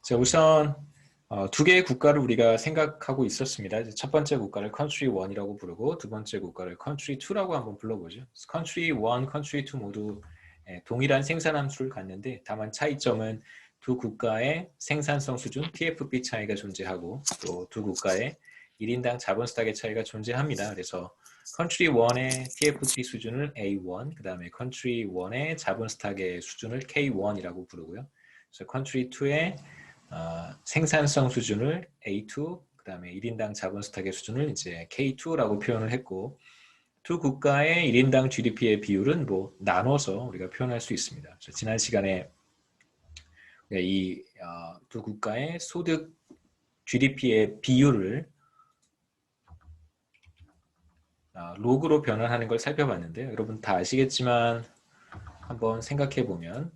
자, 우선 두 개의 국가를 우리가 생각하고 있었습니다. 이제 첫 번째 국가를 Country 1이라고 부르고 두 번째 국가를 Country 2라고 한번 불러보죠. Country 1, Country 2 모두 동일한 생산함수를 갖는데 다만 차이점은 두 국가의 생산성 수준 TFP 차이가 존재하고 또 두 국가의 1인당 자본 스탁의 차이가 존재합니다. 그래서 Country 1의 TFP 수준을 A1, 그 다음에 Country 1의 자본 스탁의 수준을 K1이라고 부르고요. 그래서 Country 2의 생산성 수준을 A2, 그 다음에 1인당 자본 스탁의 수준을 이제 K2라고 표현을 했고, 두 국가의 1인당 GDP의 비율은 뭐 나눠서 우리가 표현할 수 있습니다. 지난 시간에 이 두 국가의 소득 GDP의 비율을 로그로 변환하는 걸 살펴봤는데, 여러분 다 아시겠지만 한번 생각해 보면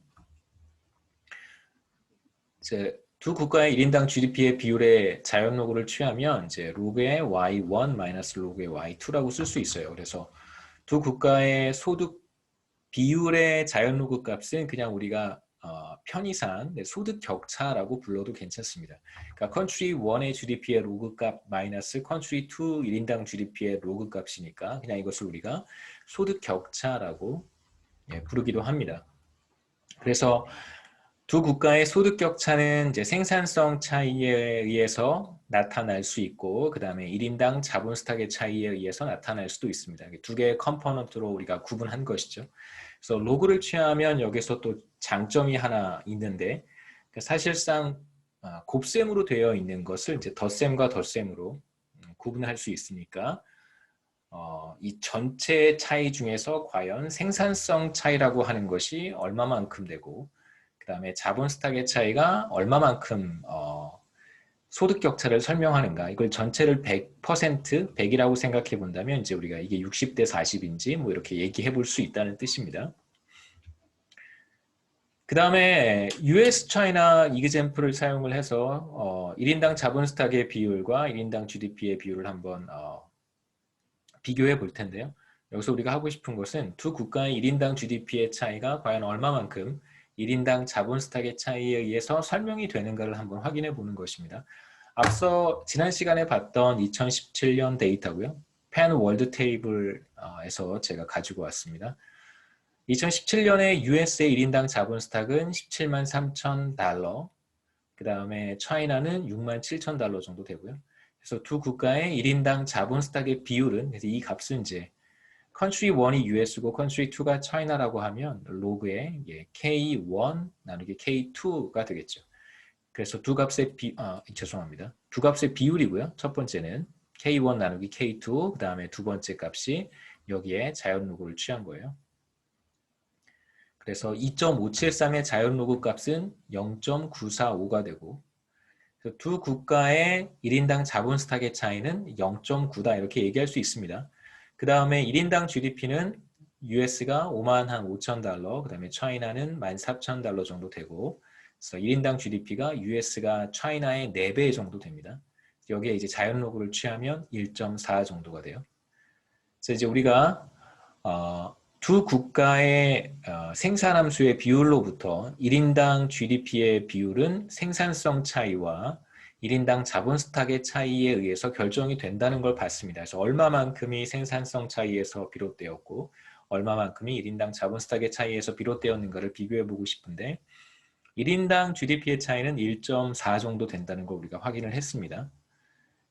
이제 두 국가의 1인당 GDP의 비율의 자연 로그를 취하면 이제 로그의 y1 마이너스 로그의 y2라고 쓸 수 있어요. 그래서 두 국가의 소득 비율의 자연 로그 값은 그냥 우리가 편의상 소득 격차라고 불러도 괜찮습니다. 그러니까 컨트리 1의 GDP의 로그 값 마이너스 컨트리 2 1인당 GDP의 로그 값이니까 그냥 이것을 우리가 소득 격차라고 부르기도 합니다. 그래서 두 국가의 소득 격차는 이제 생산성 차이에 의해서 나타날 수 있고 그 다음에 1인당 자본 스탁의 차이에 의해서 나타날 수도 있습니다. 두 개의 컴포넌트로 우리가 구분한 것이죠. 그래서 로그를 취하면 여기서 또 장점이 하나 있는데 사실상 곱셈으로 되어 있는 것을 이제 덧셈과 덧셈으로 구분할 수 있으니까 이 전체 차이 중에서 과연 생산성 차이라고 하는 것이 얼마만큼 되고 그 다음에 자본 스탁의 차이가 얼마만큼 소득 격차를 설명하는가 이걸 전체를 100%, 100이라고 생각해 본다면 이제 우리가 이게 60대 40인지 뭐 이렇게 얘기해 볼 수 있다는 뜻입니다. 그 다음에 US, 차이나 이그젬플을 사용을 해서 1인당 자본 스탁의 비율과 1인당 GDP의 비율을 한번 비교해 볼 텐데요. 여기서 우리가 하고 싶은 것은 두 국가의 1인당 GDP의 차이가 과연 얼마만큼 1인당 자본 스탁의 차이에 의해서 설명이 되는가를 한번 확인해 보는 것입니다. 앞서 지난 시간에 봤던 2017년 데이터고요. 펜 월드 테이블에서 제가 가지고 왔습니다. 2017년에 US의 1인당 자본 스탁은 17만 3천 달러, 그 다음에 차이나는 6만 7천 달러 정도 되고요. 그래서 두 국가의 1인당 자본 스탁의 비율은 그래서 이 값은 이제 컨트리 1이 US고 컨트리 2가 차이나라고 하면 로그에 K1 나누기 K2가 되겠죠. 그래서 두 값의 죄송합니다. 두 값의 비율이고요. 첫 번째는 K1 나누기 K2, 그 다음에 두 번째 값이 여기에 자연 로그를 취한 거예요. 그래서 2.573의 자연 로그 값은 0.945가 되고 두 국가의 1인당 자본 스탁의 차이는 0.9다 이렇게 얘기할 수 있습니다. 그 다음에 1인당 GDP는 US가 5만 한 5천 달러, 그 다음에 차이나는 14,000달러 정도 되고 그래서 1인당 GDP가 US가 차이나의 4배 정도 됩니다. 여기에 이제 자연 로그를 취하면 1.4 정도가 돼요. 그래서 이제 우리가 두 국가의 생산함수의 비율로부터 1인당 GDP의 비율은 생산성 차이와 1인당 자본 스탁의 차이에 의해서 결정이 된다는 걸 봤습니다. 그래서 얼마만큼이 생산성 차이에서 비롯되었고 얼마만큼이 1인당 자본 스탁의 차이에서 비롯되었는가를 비교해 보고 싶은데 1인당 GDP의 차이는 1.4 정도 된다는 걸 우리가 확인을 했습니다.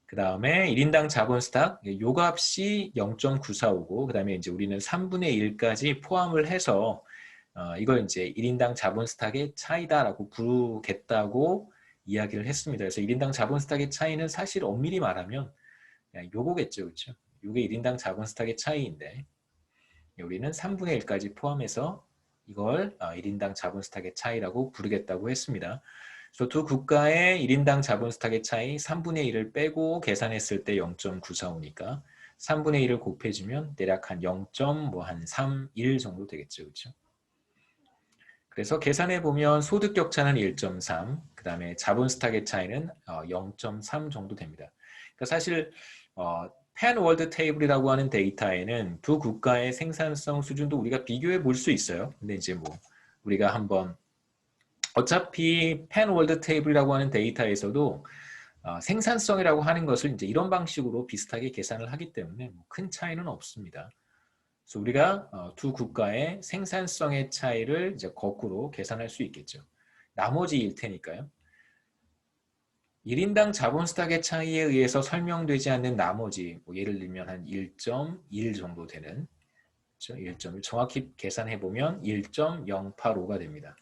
그 다음에 1인당 자본 스탁, 요 값이 0.945고, 그 다음에 이제 우리는 3분의 1까지 포함을 해서, 이걸 이제 1인당 자본 스탁의 차이다라고 부르겠다고 이야기를 했습니다. 그래서 1인당 자본 스탁의 차이는 사실 엄밀히 말하면, 요거겠죠. 그렇죠? 요게 1인당 자본 스탁의 차이인데, 우리는 3분의 1까지 포함해서 이걸 1인당 자본 스탁의 차이라고 부르겠다고 했습니다. 그래서 두 국가의 1인당 자본 스탁의 차이 3분의 1을 빼고 계산했을 때 0.945니까 3분의 1을 곱해주면 대략 한 0.31 정도 되겠죠. 그렇죠? 그래서 계산해 보면 소득 격차는 1.3, 그 다음에 자본 스탁의 차이는 0.3 정도 됩니다. 그러니까 사실 펜 월드 테이블이라고 하는 데이터에는 두 국가의 생산성 수준도 우리가 비교해 볼 수 있어요. 근데 이제 뭐 우리가 한번 어차피 펜월드 테이블이라고 하는 데이터에서도 생산성이라고 하는 것을 이제 이런 방식으로 비슷하게 계산을 하기 때문에 큰 차이는 없습니다. 그래서 우리가 두 국가의 생산성의 차이를 이제 거꾸로 계산할 수 있겠죠. 나머지 일 테니까요. 1인당 자본 스탁의 차이에 의해서 설명되지 않는 나머지 예를 들면 한 1.1 정도 되는 1.1 정확히 계산해보면 1.085가 됩니다.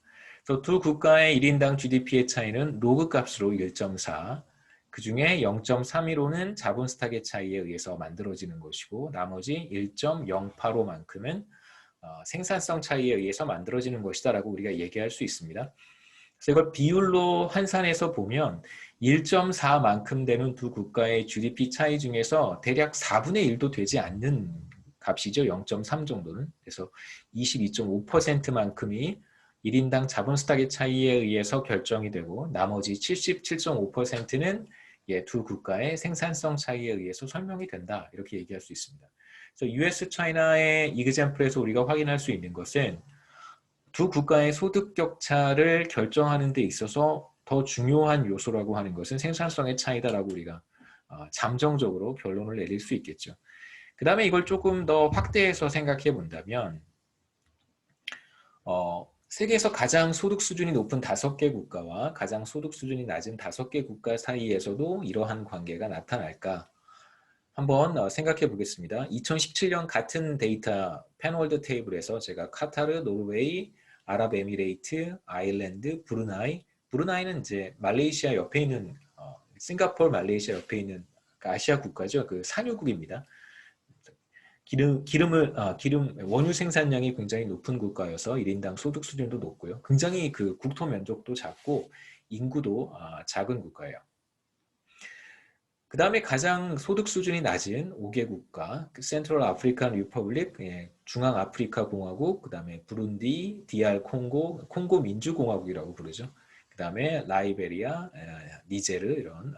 그래서 두 국가의 1인당 GDP의 차이는 로그 값으로 1.4, 그 중에 0.315는 자본 스탁의 차이에 의해서 만들어지는 것이고 나머지 1.085만큼은 생산성 차이에 의해서 만들어지는 것이다 라고 우리가 얘기할 수 있습니다. 그래서 이걸 비율로 환산해서 보면 1.4만큼 되는 두 국가의 GDP 차이 중에서 대략 4분의 1도 되지 않는 값이죠. 0.3 정도는. 그래서 22.5%만큼이 1인당 자본 스탁의 차이에 의해서 결정이 되고 나머지 77.5%는 두 국가의 생산성 차이에 의해서 설명이 된다. 이렇게 얘기할 수 있습니다. 그래서 US, 차이나의 이그젬플에서 우리가 확인할 수 있는 것은 두 국가의 소득 격차를 결정하는 데 있어서 더 중요한 요소라고 하는 것은 생산성의 차이다라고 우리가 잠정적으로 결론을 내릴 수 있겠죠. 그 다음에 이걸 조금 더 확대해서 생각해 본다면 세계에서 가장 소득 수준이 높은 5개 국가와 가장 소득 수준이 낮은 5개 국가 사이에서도 이러한 관계가 나타날까? 한번 생각해 보겠습니다. 2017년 같은 데이터 펜월드 테이블에서 제가 카타르, 노르웨이, 아랍에미레이트, 아일랜드, 브루나이는 이제 말레이시아 옆에 있는 싱가포르, 말레이시아 옆에 있는 아시아 국가죠. 그 산유국입니다. 기름 원유 생산량이 굉장히 높은 국가여서 1인당 소득 수준도 높고요. 굉장히 그 국토 면적도 작고 인구도 작은 국가예요. 그 다음에 가장 소득 수준이 낮은 5개 국가, 센트럴 아프리칸 리퍼블릭, 중앙아프리카 공화국, 그 다음에 부룬디, DR 콩고, 콩고 민주공화국이라고 부르죠. 그 다음에 라이베리아, 니제르 이런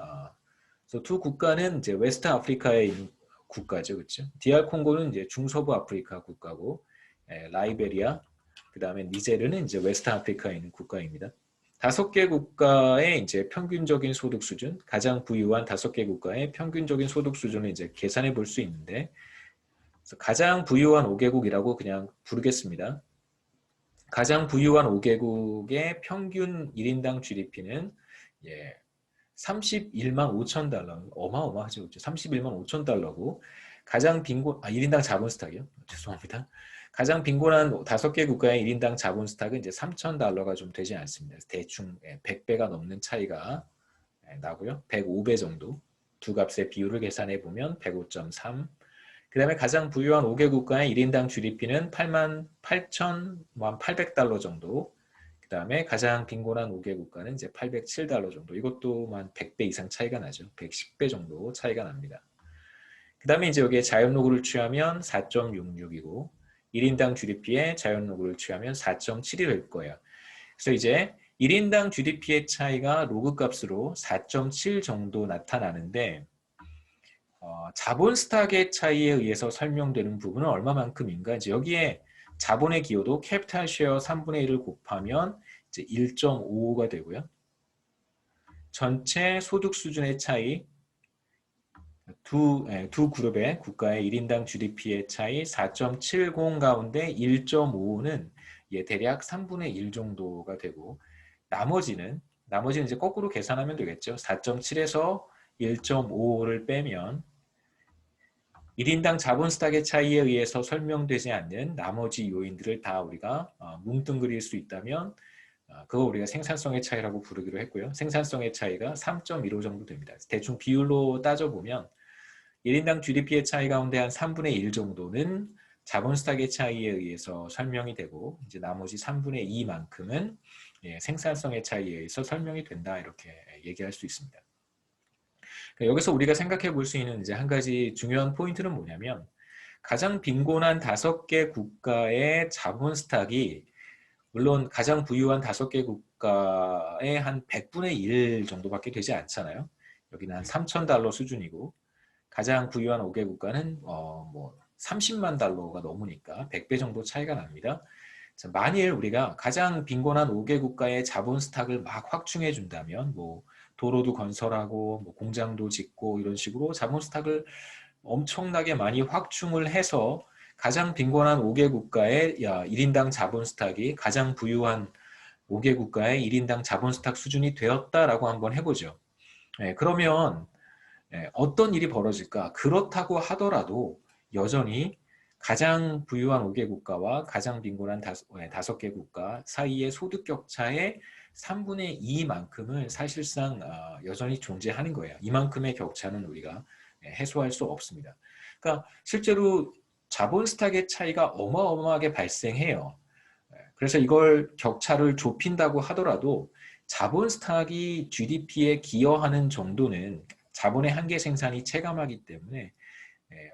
두 국가는 이제 웨스트 아프리카에 있는 국가죠, 그렇죠? DR 콩고는 이제 중서부 아프리카 국가고, 라이베리아, 그 다음에 니제르는 이제 웨스트 아프리카에 있는 국가입니다. 5개 국가의 이제 평균적인 소득 수준, 가장 부유한 5개 국가의 평균적인 소득 수준을 이제 계산해 볼 수 있는데, 가장 부유한 5개국이라고 그냥 부르겠습니다. 가장 부유한 5개국의 평균 1인당 GDP는 31만 5천 달러, 어마어마하죠. 31만 5천 달러고, 가장 빈곤, 1인당 자본 스탁이요? 죄송합니다. 가장 빈곤한 5개 국가의 1인당 자본 스탁은 이제 3천 달러가 좀 되지 않습니다. 대충 100배가 넘는 차이가 나고요. 105배 정도. 두 값의 비율을 계산해 보면 105.3. 그 다음에 가장 부유한 5개 국가의 1인당 GDP는 8만 8,800달러 정도. 그 다음에 가장 빈곤한 5개 국가는 이제 807달러 정도. 이것도 한 100배 이상 차이가 나죠. 110배 정도 차이가 납니다. 그 다음에 이제 여기에 자연로그를 취하면 4.66이고 1인당 GDP에 자연로그를 취하면 4.7일 거예요. 그래서 이제 1인당 GDP의 차이가 로그 값으로 4.7 정도 나타나는데 자본 스탁의 차이에 의해서 설명되는 부분은 얼마만큼인가? 이제 여기에 자본의 기여도 캐피탈 쉐어 3분의 1을 곱하면 이제 1.55가 되고요. 전체 소득 수준의 차이 두 그룹의 국가의 1인당 GDP의 차이 4.70 가운데 1.55는 대략 3분의 1 정도가 되고 나머지는 이제 거꾸로 계산하면 되겠죠. 4.7에서 1.55를 빼면 1인당 자본 스탁의 차이에 의해서 설명되지 않는 나머지 요인들을 다 우리가 뭉뚱그릴 수 있다면 그거 우리가 생산성의 차이라고 부르기로 했고요. 생산성의 차이가 3.15 정도 됩니다. 대충 비율로 따져보면 1인당 GDP의 차이 가운데 한 3분의 1 정도는 자본 스탁의 차이에 의해서 설명이 되고 이제 나머지 3분의 2만큼은 생산성의 차이에 의해서 설명이 된다 이렇게 얘기할 수 있습니다. 여기서 우리가 생각해 볼 수 있는 이제 한 가지 중요한 포인트는 뭐냐면 가장 빈곤한 5개 국가의 자본 스탁이 물론 가장 부유한 5개 국가의 한 100분의 1 정도밖에 되지 않잖아요. 여기는 한 3천 달러 수준이고 가장 부유한 5개 국가는 뭐 30만 달러가 넘으니까 100배 정도 차이가 납니다. 자, 만일 우리가 가장 빈곤한 5개 국가의 자본 스탁을 막 확충해 준다면 뭐 도로도 건설하고 뭐 공장도 짓고 이런 식으로 자본 스탁을 엄청나게 많이 확충을 해서 가장 빈곤한 5개 국가의 1인당 자본 스탁이 가장 부유한 5개 국가의 1인당 자본 스탁 수준이 되었다라고 한번 해보죠. 그러면 어떤 일이 벌어질까? 그렇다고 하더라도 여전히 가장 부유한 5개 국가와 가장 빈곤한 5개 국가 사이의 소득 격차의 3분의 2만큼은 사실상 여전히 존재하는 거예요. 이만큼의 격차는 우리가 해소할 수 없습니다. 그러니까 실제로 자본 스탁의 차이가 어마어마하게 발생해요. 그래서 이걸 격차를 좁힌다고 하더라도 자본 스탁이 GDP에 기여하는 정도는 자본의 한계 생산이 체감하기 때문에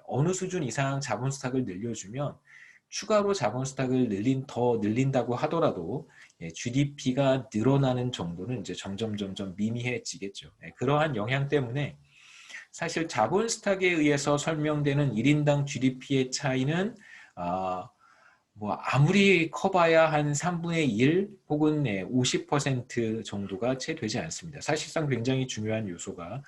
어느 수준 이상 자본 스탁을 늘려주면 추가로 자본 스탁을 더 늘린다고 하더라도 GDP가 늘어나는 정도는 이제 점점 미미해지겠죠. 그러한 영향 때문에 사실 자본 스탁에 의해서 설명되는 1인당 GDP의 차이는 뭐 아무리 커봐야 한 3분의 1 혹은 50% 정도가 채 되지 않습니다. 사실상 굉장히 중요한 요소가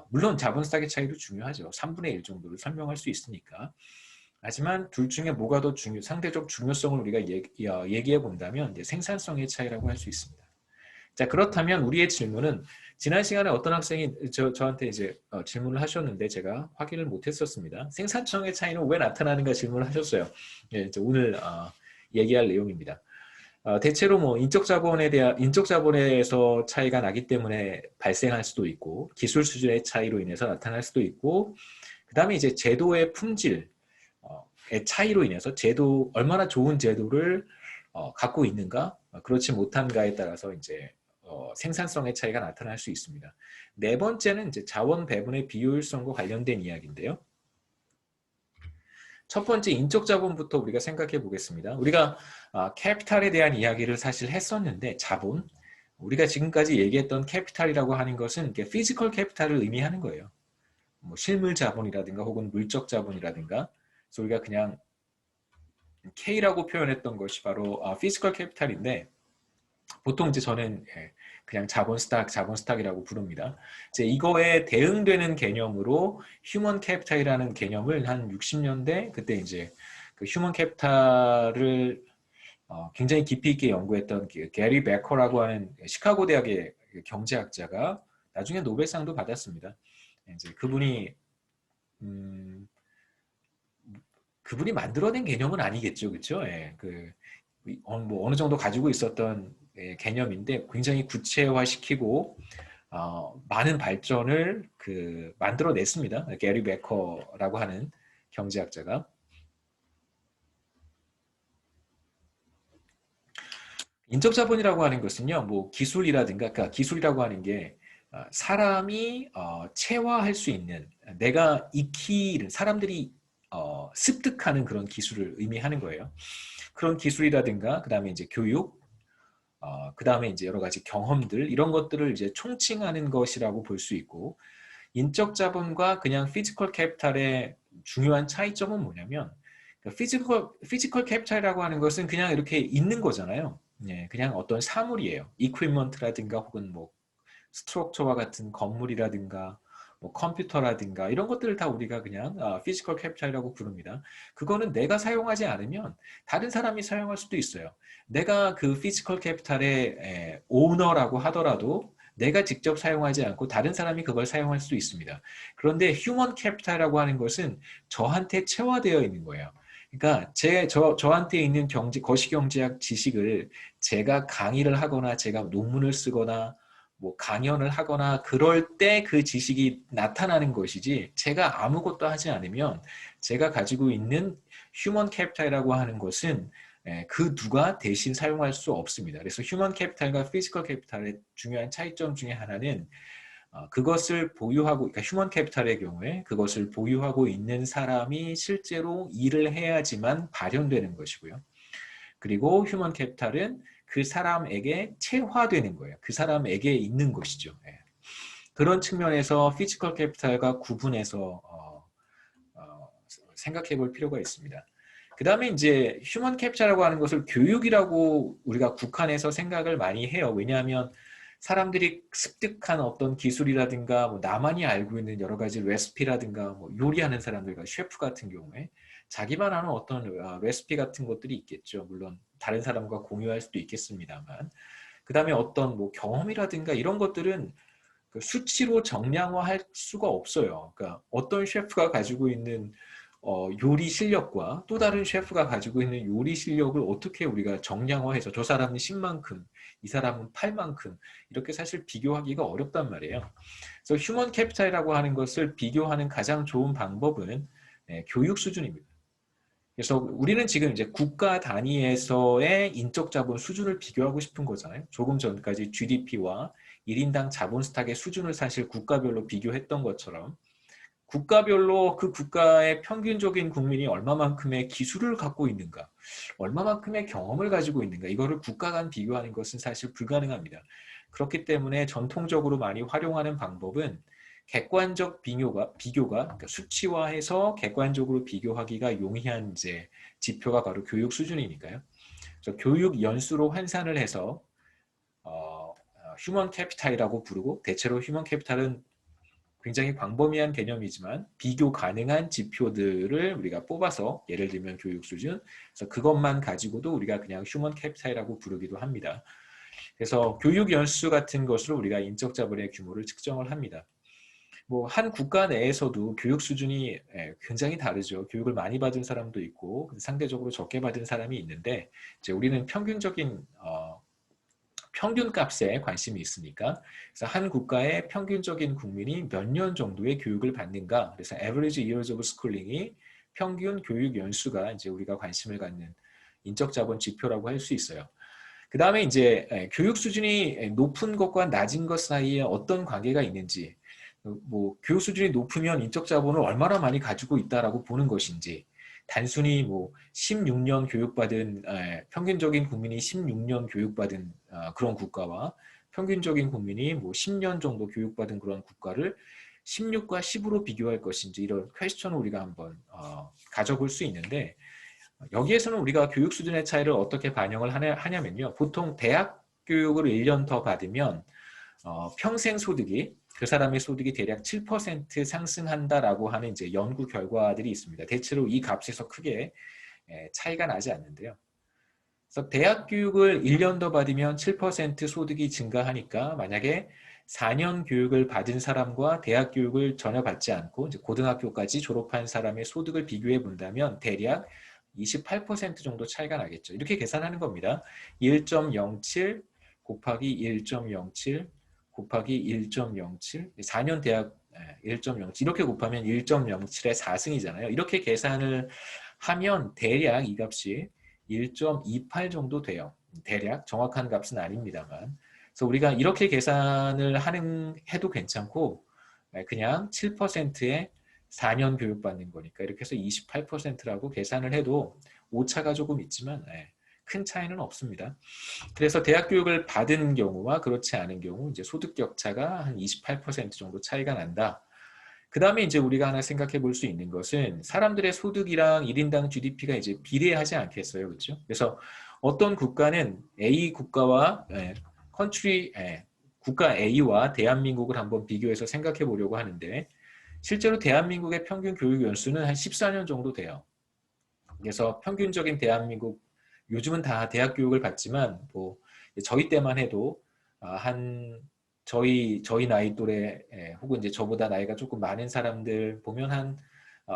물론 자본 스탁의 차이도 중요하죠. 3분의 1 정도를 설명할 수 있으니까. 하지만 둘 중에 뭐가 더 상대적 중요성을 우리가 얘기해 본다면 이제 생산성의 차이라고 할 수 있습니다. 자, 그렇다면 우리의 질문은 지난 시간에 어떤 학생이 저한테 이제 질문을 하셨는데 제가 확인을 못했었습니다. 생산성의 차이는 왜 나타나는가 질문을 하셨어요. 이제 오늘 얘기할 내용입니다. 대체로 뭐 인적 자본에서 차이가 나기 때문에 발생할 수도 있고 기술 수준의 차이로 인해서 나타날 수도 있고 그다음에 이제 제도의 품질의 차이로 인해서 얼마나 좋은 제도를 갖고 있는가 그렇지 못한가에 따라서 이제 생산성의 차이가 나타날 수 있습니다. 네 번째는 이제 자원 배분의 비효율성과 관련된 이야기인데요. 첫 번째 인적 자본부터 우리가 생각해 보겠습니다. 우리가 캐피탈에 대한 이야기를 사실 했었는데 자본, 우리가 지금까지 얘기했던 캐피탈이라고 하는 것은 피지컬 캐피탈을 의미하는 거예요. 뭐 실물 자본이라든가 혹은 물적 자본이라든가 그래서 우리가 그냥 K라고 표현했던 것이 바로 피지컬 캐피탈인데 보통 이제 저는 그냥 자본 스탁이라고 부릅니다. 이제 이거에 대응되는 개념으로 휴먼 캐피탈이라는 개념을 한 60년대 그때 이제 그 휴먼 캐피탈을 굉장히 깊이 있게 연구했던 게리 베커라고 하는 시카고 대학의 경제학자가 나중에 노벨상도 받았습니다. 이제 그분이 만들어낸 개념은 아니겠죠, 그렇죠? 뭐 어느 정도 가지고 있었던 개념인데 굉장히 구체화시키고 많은 발전을 만들어냈습니다. 게리 베커라고 하는 경제학자가. 인적 자본이라고 하는 것은요, 뭐 기술이라든가, 그러니까 기술이라고 하는 게 사람이 체화할 수 있는, 내가 익히는 사람들이 습득하는 그런 기술을 의미하는 거예요. 그런 기술이라든가, 그 다음에 이제 교육, 그 다음에 이제 여러 가지 경험들 이런 것들을 이제 총칭하는 것이라고 볼 수 있고 인적 자본과 그냥 피지컬 캐피탈의 중요한 차이점은 뭐냐면 피지컬 캐피탈이라고 하는 것은 그냥 이렇게 있는 거잖아요. 그냥 어떤 사물이에요. 이퀴먼트라든가 혹은 뭐 스트럭처와 같은 건물이라든가 뭐 컴퓨터라든가 이런 것들을 다 우리가 그냥 피지컬 캐피탈이라고 부릅니다. 그거는 내가 사용하지 않으면 다른 사람이 사용할 수도 있어요. 내가 그 피지컬 캐피탈의 오너라고 하더라도 내가 직접 사용하지 않고 다른 사람이 그걸 사용할 수도 있습니다. 그런데 휴먼 캐피탈이라고 하는 것은 저한테 체화되어 있는 거예요. 그러니까 저한테 있는 거시경제학 지식을 제가 강의를 하거나 제가 논문을 쓰거나 뭐 강연을 하거나 그럴 때 그 지식이 나타나는 것이지 제가 아무것도 하지 않으면 제가 가지고 있는 휴먼 캐피탈이라고 하는 것은 그 누가 대신 사용할 수 없습니다. 그래서 휴먼 캐피탈과 피지컬 캐피탈의 중요한 차이점 중에 하나는 그것을 보유하고, 그러니까 휴먼 캐피탈의 경우에 그것을 보유하고 있는 사람이 실제로 일을 해야지만 발현되는 것이고요. 그리고 휴먼 캐피탈은 그 사람에게 체화되는 거예요. 그 사람에게 있는 것이죠. 그런 측면에서 피지컬 캐피탈과 구분해서 생각해 볼 필요가 있습니다. 그 다음에 이제 휴먼 캡처라고 하는 것을 교육이라고 우리가 국한해서 생각을 많이 해요. 왜냐하면 사람들이 습득한 어떤 기술이라든가 뭐 나만이 알고 있는 여러 가지 레시피라든가 뭐 요리하는 사람들과 셰프 같은 경우에 자기만 아는 어떤 레시피 같은 것들이 있겠죠. 물론 다른 사람과 공유할 수도 있겠습니다만. 그 다음에 어떤 뭐 경험이라든가 이런 것들은 그 수치로 정량화할 수가 없어요. 그러니까 어떤 셰프가 가지고 있는 요리 실력과 또 다른 셰프가 가지고 있는 요리 실력을 어떻게 우리가 정량화해서 저 사람은 10만큼, 이 사람은 8만큼 이렇게 사실 비교하기가 어렵단 말이에요. 그래서 휴먼 캐피탈이라고 하는 것을 비교하는 가장 좋은 방법은 교육 수준입니다. 그래서 우리는 지금 이제 국가 단위에서의 인적 자본 수준을 비교하고 싶은 거잖아요. 조금 전까지 GDP와 1인당 자본 스탁의 수준을 사실 국가별로 비교했던 것처럼 국가별로 그 국가의 평균적인 국민이 얼마만큼의 기술을 갖고 있는가, 얼마만큼의 경험을 가지고 있는가, 이거를 국가 간 비교하는 것은 사실 불가능합니다. 그렇기 때문에 전통적으로 많이 활용하는 방법은 객관적 비교가 그러니까 수치화해서 객관적으로 비교하기가 용이한 이제 지표가 바로 교육 수준이니까요. 그래서 교육 연수로 환산을 해서 휴먼 캐피탈이라고 부르고, 대체로 휴먼 캐피탈은 굉장히 광범위한 개념이지만 비교 가능한 지표들을 우리가 뽑아서, 예를 들면 교육 수준, 그래서 그것만 가지고도 우리가 그냥 휴먼 캐피탈이라고 부르기도 합니다. 그래서 교육 연수 같은 것으로 우리가 인적 자본의 규모를 측정을 합니다. 뭐 한 국가 내에서도 교육 수준이 굉장히 다르죠. 교육을 많이 받은 사람도 있고 상대적으로 적게 받은 사람이 있는데, 이제 우리는 평균적인 평균값에 관심이 있으니까, 그래서 한 국가의 평균적인 국민이 몇 년 정도의 교육을 받는가, 그래서 average years of schooling이 평균 교육 연수가 이제 우리가 관심을 갖는 인적 자본 지표라고 할 수 있어요. 그 다음에 이제 교육 수준이 높은 것과 낮은 것 사이에 어떤 관계가 있는지, 뭐 교육 수준이 높으면 인적 자본을 얼마나 많이 가지고 있다라고 보는 것인지, 단순히 뭐 16년 교육받은 평균적인 국민이 16년 교육받은 그런 국가와 평균적인 국민이 뭐 10년 정도 교육받은 그런 국가를 16과 10으로 비교할 것인지, 이런 퀘스천을 우리가 한번 가져볼 수 있는데, 여기에서는 우리가 교육 수준의 차이를 어떻게 반영을 하냐면요. 보통 대학 교육을 1년 더 받으면 평생 소득이, 그 사람의 소득이 대략 7% 상승한다라고 하는 이제 연구 결과들이 있습니다. 대체로 이 값에서 크게 차이가 나지 않는데요. 그래서 대학 교육을 1년 더 받으면 7% 소득이 증가하니까, 만약에 4년 교육을 받은 사람과 대학 교육을 전혀 받지 않고 이제 고등학교까지 졸업한 사람의 소득을 비교해 본다면 대략 28% 정도 차이가 나겠죠. 이렇게 계산하는 겁니다. 1.07 곱하기 1.07 곱하기 1.07, 4년 대학 1.07 이렇게 곱하면 1.07의 4승이잖아요. 이렇게 계산을 하면 대략 이 값이 1.28 정도 돼요. 대략 정확한 값은 아닙니다만. 그래서 우리가 이렇게 계산을 해도 괜찮고, 그냥 7%의 4년 교육받는 거니까 이렇게 해서 28%라고 계산을 해도 오차가 조금 있지만 큰 차이는 없습니다. 그래서 대학 교육을 받은 경우와 그렇지 않은 경우 이제 소득 격차가 한 28% 정도 차이가 난다. 그 다음에 이제 우리가 하나 생각해 볼 수 있는 것은 사람들의 소득이랑 1인당 GDP가 이제 비례하지 않겠어요. 그렇죠? 그래서 어떤 국가는 A 국가와 컨트리 국가 A와 대한민국을 한번 비교해서 생각해 보려고 하는데, 실제로 대한민국의 평균 교육 연수는 한 14년 정도 돼요. 그래서 평균적인 대한민국, 요즘은 다 대학 교육을 받지만 뭐 저희 때만 해도 한 저희 나이 또래 혹은 이제 저보다 나이가 조금 많은 사람들 보면 한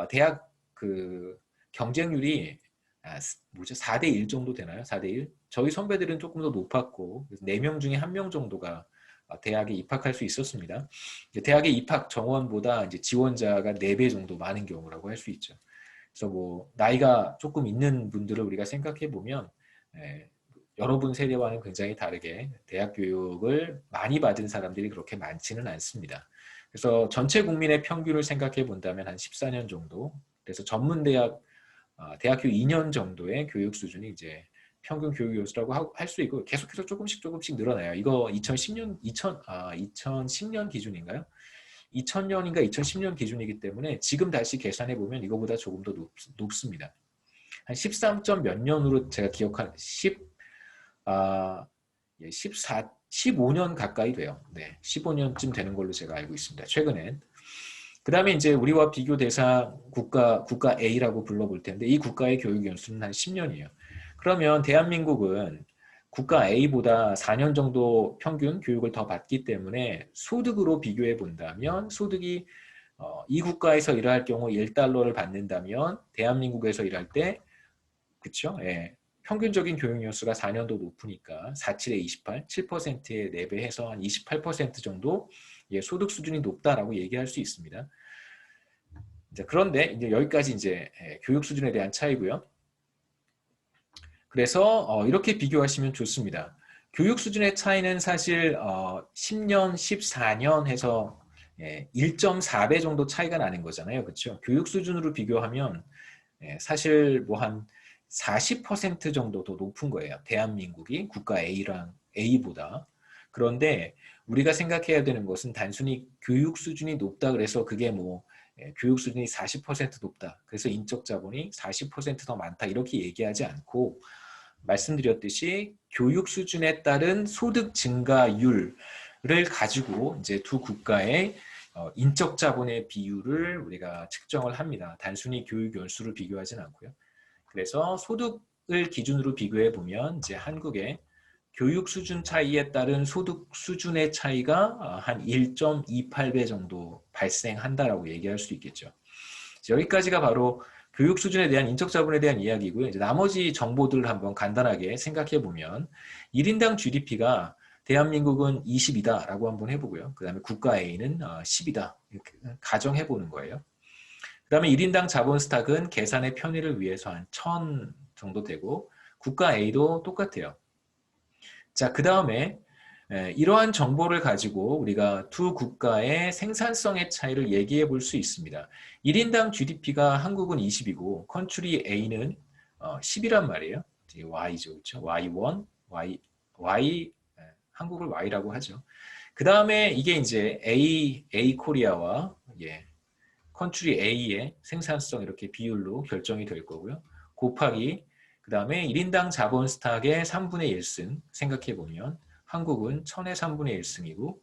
대학 그 경쟁률이 뭐죠? 4대 1 정도 되나요? 4대 1? 저희 선배들은 조금 더 높았고 4명 중에 1명 정도가 대학에 입학할 수 있었습니다. 대학에 입학 정원보다 이제 지원자가 4배 정도 많은 경우라고 할 수 있죠. 그래서 뭐 나이가 조금 있는 분들을 우리가 생각해 보면 여러분 세대와는 굉장히 다르게 대학 교육을 많이 받은 사람들이 그렇게 많지는 않습니다. 그래서 전체 국민의 평균을 생각해 본다면 한 14년 정도. 그래서 전문대학 대학교 2년 정도의 교육 수준이 이제 평균 교육 연수라고 할 수 있고, 계속해서 조금씩 늘어나요. 이거 2010년 기준인가요? 2000년인가 2010년 기준이기 때문에 지금 다시 계산해 보면 이거보다 조금 더 높습니다. 한 13점 몇 년으로 제가 기억한 15년 가까이 돼요. 네, 15년쯤 되는 걸로 제가 알고 있습니다. 최근엔. 그 다음에 이제 우리와 비교 대상 국가 A라고 불러볼 텐데 이 국가의 교육 연수는 한 10년이에요. 그러면 대한민국은 국가 A보다 4년 정도 평균 교육을 더 받기 때문에 소득으로 비교해 본다면 소득이 이 국가에서 일할 경우 1달러를 받는다면 대한민국에서 일할 때 그렇죠? 예. 평균적인 교육 연수가 4년도 높으니까 47에 28, 7%에 4배해서 한 28% 정도 소득 수준이 높다라고 얘기할 수 있습니다. 그런데 이제 여기까지 이제 교육 수준에 대한 차이고요. 그래서 이렇게 비교하시면 좋습니다. 교육 수준의 차이는 사실 10년, 14년 해서 1.4배 정도 차이가 나는 거잖아요. 그렇죠? 교육 수준으로 비교하면 사실 뭐 한 40% 정도 더 높은 거예요. 대한민국이 국가 A보다. 그런데 우리가 생각해야 되는 것은 단순히 교육 수준이 높다 그래서 그게 뭐 교육 수준이 40% 높다. 그래서 인적 자본이 40%더 많다. 이렇게 얘기하지 않고 말씀드렸듯이 교육 수준에 따른 소득 증가율을 가지고 이제 두 국가의 인적 자본의 비율을 우리가 측정을 합니다. 단순히 교육 연수를 비교하진 않고요. 그래서 소득을 기준으로 비교해 보면 이제 한국의 교육 수준 차이에 따른 소득 수준의 차이가 한 1.28배 정도 발생한다라고 얘기할 수 있겠죠. 여기까지가 바로 교육 수준에 대한 인적 자본에 대한 이야기고요. 이제 나머지 정보들을 한번 간단하게 생각해 보면 1인당 GDP가 대한민국은 20이다라고 한번 해보고요. 그 다음에 국가 A는 10이다. 이렇게 가정해 보는 거예요. 그 다음에 1인당 자본 스탁은 계산의 편의를 위해서 한 1000 정도 되고 국가 A도 똑같아요. 자, 그 다음에 이러한 정보를 가지고 우리가 두 국가의 생산성의 차이를 얘기해 볼 수 있습니다. 1인당 GDP가 한국은 20이고 컨트리 A는 10이란 말이에요. Y죠. 그렇죠? Y, 한국을 Y라고 하죠. 그 다음에 이게 이제 A 코리아와 컨트리 A의 생산성 이렇게 비율로 결정이 될 거고요. 곱하기 그 다음에 1인당 자본 스탁의 3분의 1승 생각해 보면 한국은 1000의 3분의 1승이고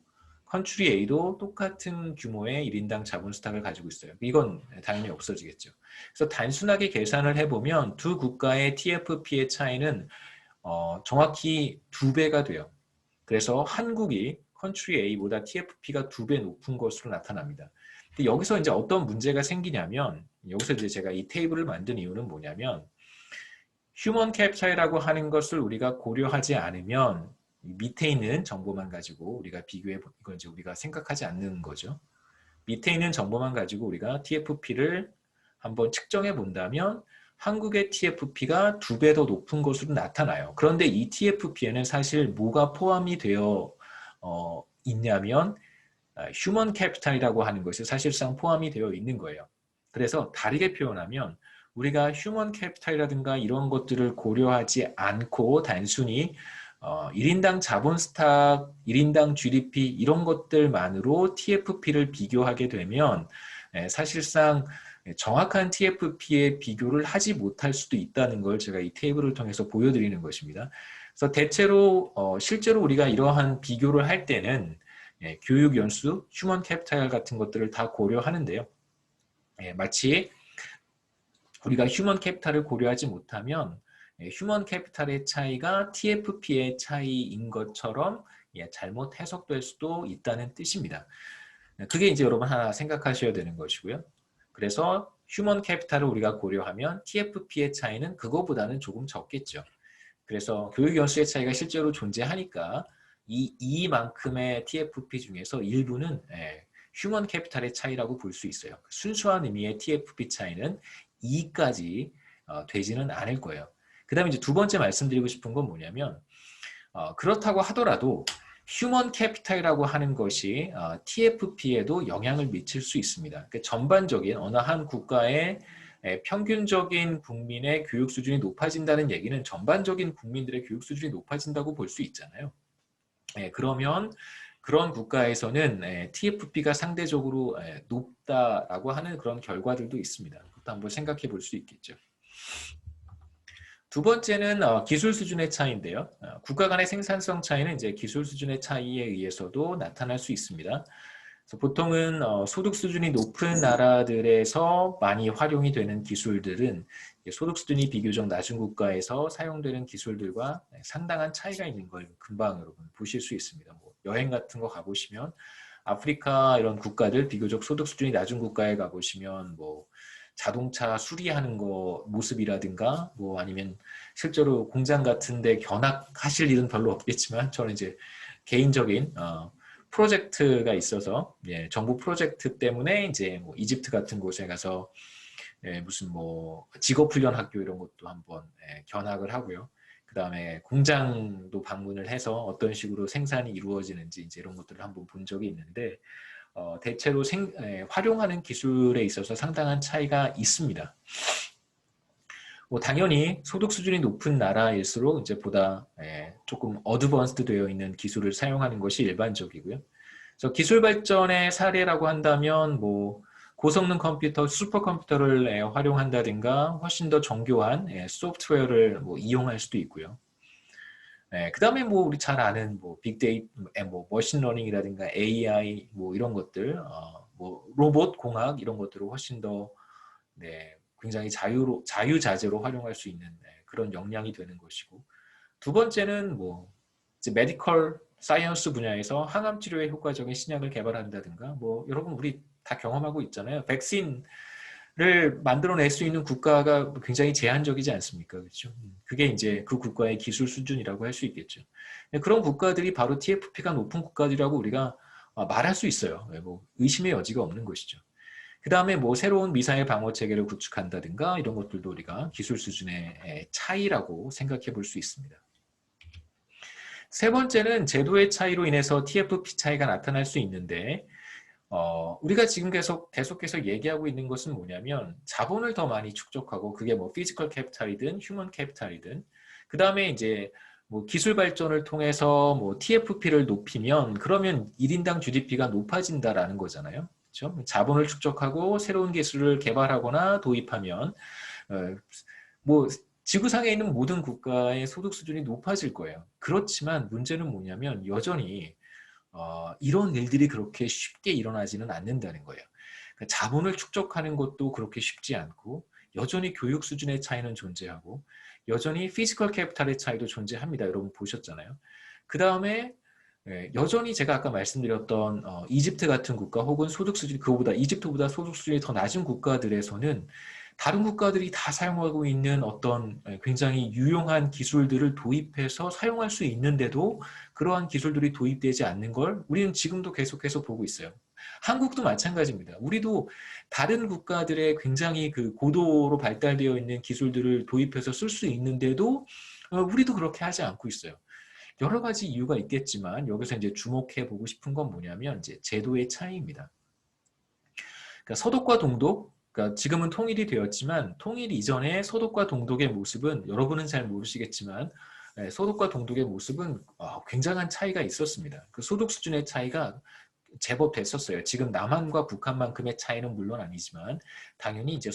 컨트리 A도 똑같은 규모의 1인당 자본 스탁을 가지고 있어요. 이건 당연히 없어지겠죠. 그래서 단순하게 계산을 해보면 두 국가의 TFP의 차이는 정확히 2배가 돼요. 그래서 한국이 컨트리 A보다 TFP가 2배 높은 것으로 나타납니다. 근데 여기서 이제 어떤 문제가 생기냐면 여기서 이제 제가 이 테이블을 만든 이유는 뭐냐면 휴먼 캐피탈이라고 하는 것을 우리가 고려하지 않으면 밑에 있는 정보만 가지고 우리가 비교해 이건 이제 우리가 생각하지 않는 거죠. 밑에 있는 정보만 가지고 우리가 TFP를 한번 측정해 본다면 한국의 TFP가 2배 더 높은 것으로 나타나요. 그런데 이 TFP에는 사실 뭐가 포함이 되어 있냐면 휴먼 캐피탈이라고 하는 것이 사실상 포함이 되어 있는 거예요. 그래서 다르게 표현하면 우리가 휴먼 캐피탈이라든가 이런 것들을 고려하지 않고 단순히 1인당 자본 스탁, 1인당 GDP 이런 것들만으로 TFP를 비교하게 되면 사실상 정확한 TFP의 비교를 하지 못할 수도 있다는 걸 제가 이 테이블을 통해서 보여드리는 것입니다. 그래서 대체로 실제로 우리가 이러한 비교를 할 때는 교육 연수, 휴먼 캐피탈 같은 것들을 다 고려하는데요. 마치 우리가 휴먼 캐피탈을 고려하지 못하면 휴먼 캐피탈의 차이가 TFP의 차이인 것처럼 잘못 해석될 수도 있다는 뜻입니다. 그게 이제 여러분 하나 생각하셔야 되는 것이고요. 그래서 휴먼 캐피탈을 우리가 고려하면 TFP의 차이는 그거보다는 조금 적겠죠. 그래서 교육 연수의 차이가 실제로 존재하니까 이만큼의 TFP 중에서 일부는 휴먼 캐피탈의 차이라고 볼 수 있어요. 순수한 의미의 TFP 차이는 2까지 되지는 않을 거예요. 그 다음에 이제 두 번째 말씀드리고 싶은 건 뭐냐면 그렇다고 하더라도 휴먼 캐피탈이라고 하는 것이 TFP에도 영향을 미칠 수 있습니다. 그러니까 전반적인 어느 한 국가의 평균적인 국민의 교육 수준이 높아진다는 얘기는 전반적인 국민들의 교육 수준이 높아진다고 볼 수 있잖아요. 그러면 그런 국가에서는 TFP가 상대적으로 높다라고 하는 그런 결과들도 있습니다. 그것도 한번 생각해 볼 수 있겠죠. 두 번째는 기술 수준의 차이인데요. 국가 간의 생산성 차이는 이제 기술 수준의 차이에 의해서도 나타날 수 있습니다. 그래서 보통은 소득 수준이 높은 나라들에서 많이 활용이 되는 기술들은 소득 수준이 비교적 낮은 국가에서 사용되는 기술들과 상당한 차이가 있는 걸 금방 여러분 보실 수 있습니다. 뭐 여행 같은 거 가보시면 아프리카 이런 국가들 비교적 소득 수준이 낮은 국가에 가보시면 뭐 자동차 수리하는 거 모습이라든가 뭐 아니면 실제로 공장 같은데 견학하실 일은 별로 없겠지만 저는 이제 개인적인 프로젝트가 있어서 정부 프로젝트 때문에 이제 뭐 이집트 같은 곳에 가서 무슨 뭐 직업훈련 학교 이런 것도 한번 견학을 하고요. 그 다음에 공장도 방문을 해서 어떤 식으로 생산이 이루어지는지 이제 이런 것들을 한번 본 적이 있는데 대체로 활용하는 기술에 있어서 상당한 차이가 있습니다. 뭐 당연히 소득 수준이 높은 나라일수록 이제 보다 조금 어드밴스드 되어 있는 기술을 사용하는 것이 일반적이고요. 그래서 기술 발전의 사례라고 한다면 뭐 고성능 컴퓨터, 슈퍼컴퓨터를 활용한다든가 훨씬 더 정교한 소프트웨어를 뭐 이용할 수도 있고요. 그 다음에 뭐 우리 잘 아는 뭐 빅데이터, 뭐 머신러닝이라든가 AI 뭐 이런 것들, 뭐 로봇 공학 이런 것들을 훨씬 더 굉장히 자유자재로 활용할 수 있는 그런 역량이 되는 것이고, 두 번째는 뭐 이제 메디컬 사이언스 분야에서 항암 치료에 효과적인 신약을 개발한다든가 뭐 여러분 우리 다 경험하고 있잖아요. 백신을 만들어낼 수 있는 국가가 굉장히 제한적이지 않습니까? 그렇죠? 그게 이제 그 국가의 기술 수준이라고 할 수 있겠죠. 그런 국가들이 바로 TFP가 높은 국가들이라고 우리가 말할 수 있어요. 뭐 의심의 여지가 없는 것이죠. 그 다음에 뭐 새로운 미사일 방어 체계를 구축한다든가 이런 것들도 우리가 기술 수준의 차이라고 생각해 볼 수 있습니다. 세 번째는 제도의 차이로 인해서 TFP 차이가 나타날 수 있는데 우리가 지금 계속해서 얘기하고 있는 것은 뭐냐면 자본을 더 많이 축적하고 그게 뭐 피지컬 캐피탈이든 휴먼 캐피탈이든 그 다음에 이제 뭐 기술 발전을 통해서 뭐 TFP를 높이면 그러면 1인당 GDP가 높아진다라는 거잖아요. 그렇죠? 자본을 축적하고 새로운 기술을 개발하거나 도입하면 뭐 지구상에 있는 모든 국가의 소득 수준이 높아질 거예요. 그렇지만 문제는 뭐냐면 여전히 이런 일들이 그렇게 쉽게 일어나지는 않는다는 거예요. 그러니까 자본을 축적하는 것도 그렇게 쉽지 않고 여전히 교육 수준의 차이는 존재하고 여전히 피지컬 캐피탈의 차이도 존재합니다. 여러분 보셨잖아요. 그 다음에 여전히 제가 아까 말씀드렸던 이집트 같은 국가 혹은 소득 수준이 그거보다 이집트보다 소득 수준이 더 낮은 국가들에서는 다른 국가들이 다 사용하고 있는 어떤 굉장히 유용한 기술들을 도입해서 사용할 수 있는데도 그러한 기술들이 도입되지 않는 걸 우리는 지금도 계속해서 보고 있어요. 한국도 마찬가지입니다. 우리도 다른 국가들의 굉장히 그 고도로 발달되어 있는 기술들을 도입해서 쓸 수 있는데도 우리도 그렇게 하지 않고 있어요. 여러 가지 이유가 있겠지만 여기서 이제 주목해 보고 싶은 건 뭐냐면 이제 제도의 차이입니다. 그러니까 서독과 동독, 그러니까 지금은 통일이 되었지만 통일 이전의 서독과 동독의 모습은 여러분은 잘 모르시겠지만 서독과 동독의 모습은 굉장한 차이가 있었습니다. 그 소득 수준의 차이가 제법 됐었어요. 지금 남한과 북한만큼의 차이는 물론 아니지만 당연히 이제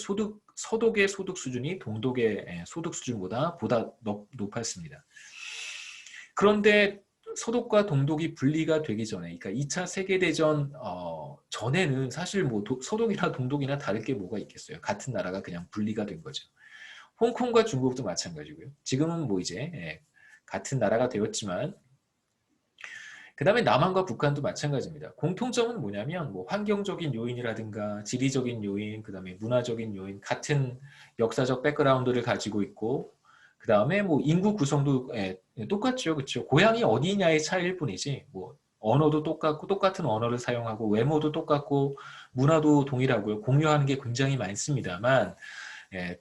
서독의 소득 수준이 동독의 소득 수준보다 높았습니다. 그런데 서독과 동독이 분리가 되기 전에, 그러니까 2차 세계대전 전에는 사실 뭐 서독이나 동독이나 다를 게 뭐가 있겠어요. 같은 나라가 그냥 분리가 된 거죠. 홍콩과 중국도 마찬가지고요. 지금은 뭐 이제 같은 나라가 되었지만 그 다음에 남한과 북한도 마찬가지입니다. 공통점은 뭐냐면 뭐 환경적인 요인이라든가 지리적인 요인, 그 다음에 문화적인 요인, 같은 역사적 백그라운드를 가지고 있고 그 다음에 뭐 인구 구성도 똑같죠, 그렇죠? 고향이 어디냐의 차이일 뿐이지 뭐 언어도 똑같고 똑같은 언어를 사용하고 외모도 똑같고 문화도 동일하고요. 공유하는 게 굉장히 많습니다만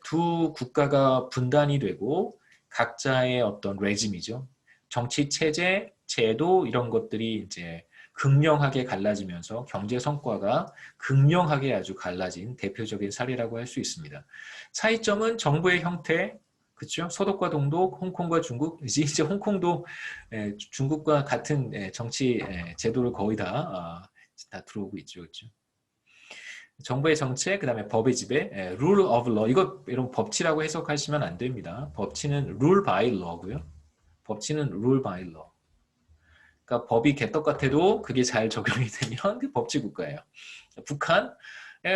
두 국가가 분단이 되고 각자의 어떤 레짐이죠. 정치 체제, 제도 이런 것들이 이제 극명하게 갈라지면서 경제 성과가 극명하게 아주 갈라진 대표적인 사례라고 할 수 있습니다. 차이점은 정부의 형태, 그렇죠? 서독과 동독, 홍콩과 중국, 이제 홍콩도 중국과 같은 정치 제도를 거의 다 들어오고 있죠, 그렇죠? 정부의 정책, 그 다음에 법의 지배, rule of law. 이거 이런 법치라고 해석하시면 안 됩니다. 법치는 rule by law고요. 법치는 rule by law. 그러니까 법이 개떡 같아도 그게 잘 적용이 되면 그 법치 국가예요. 북한,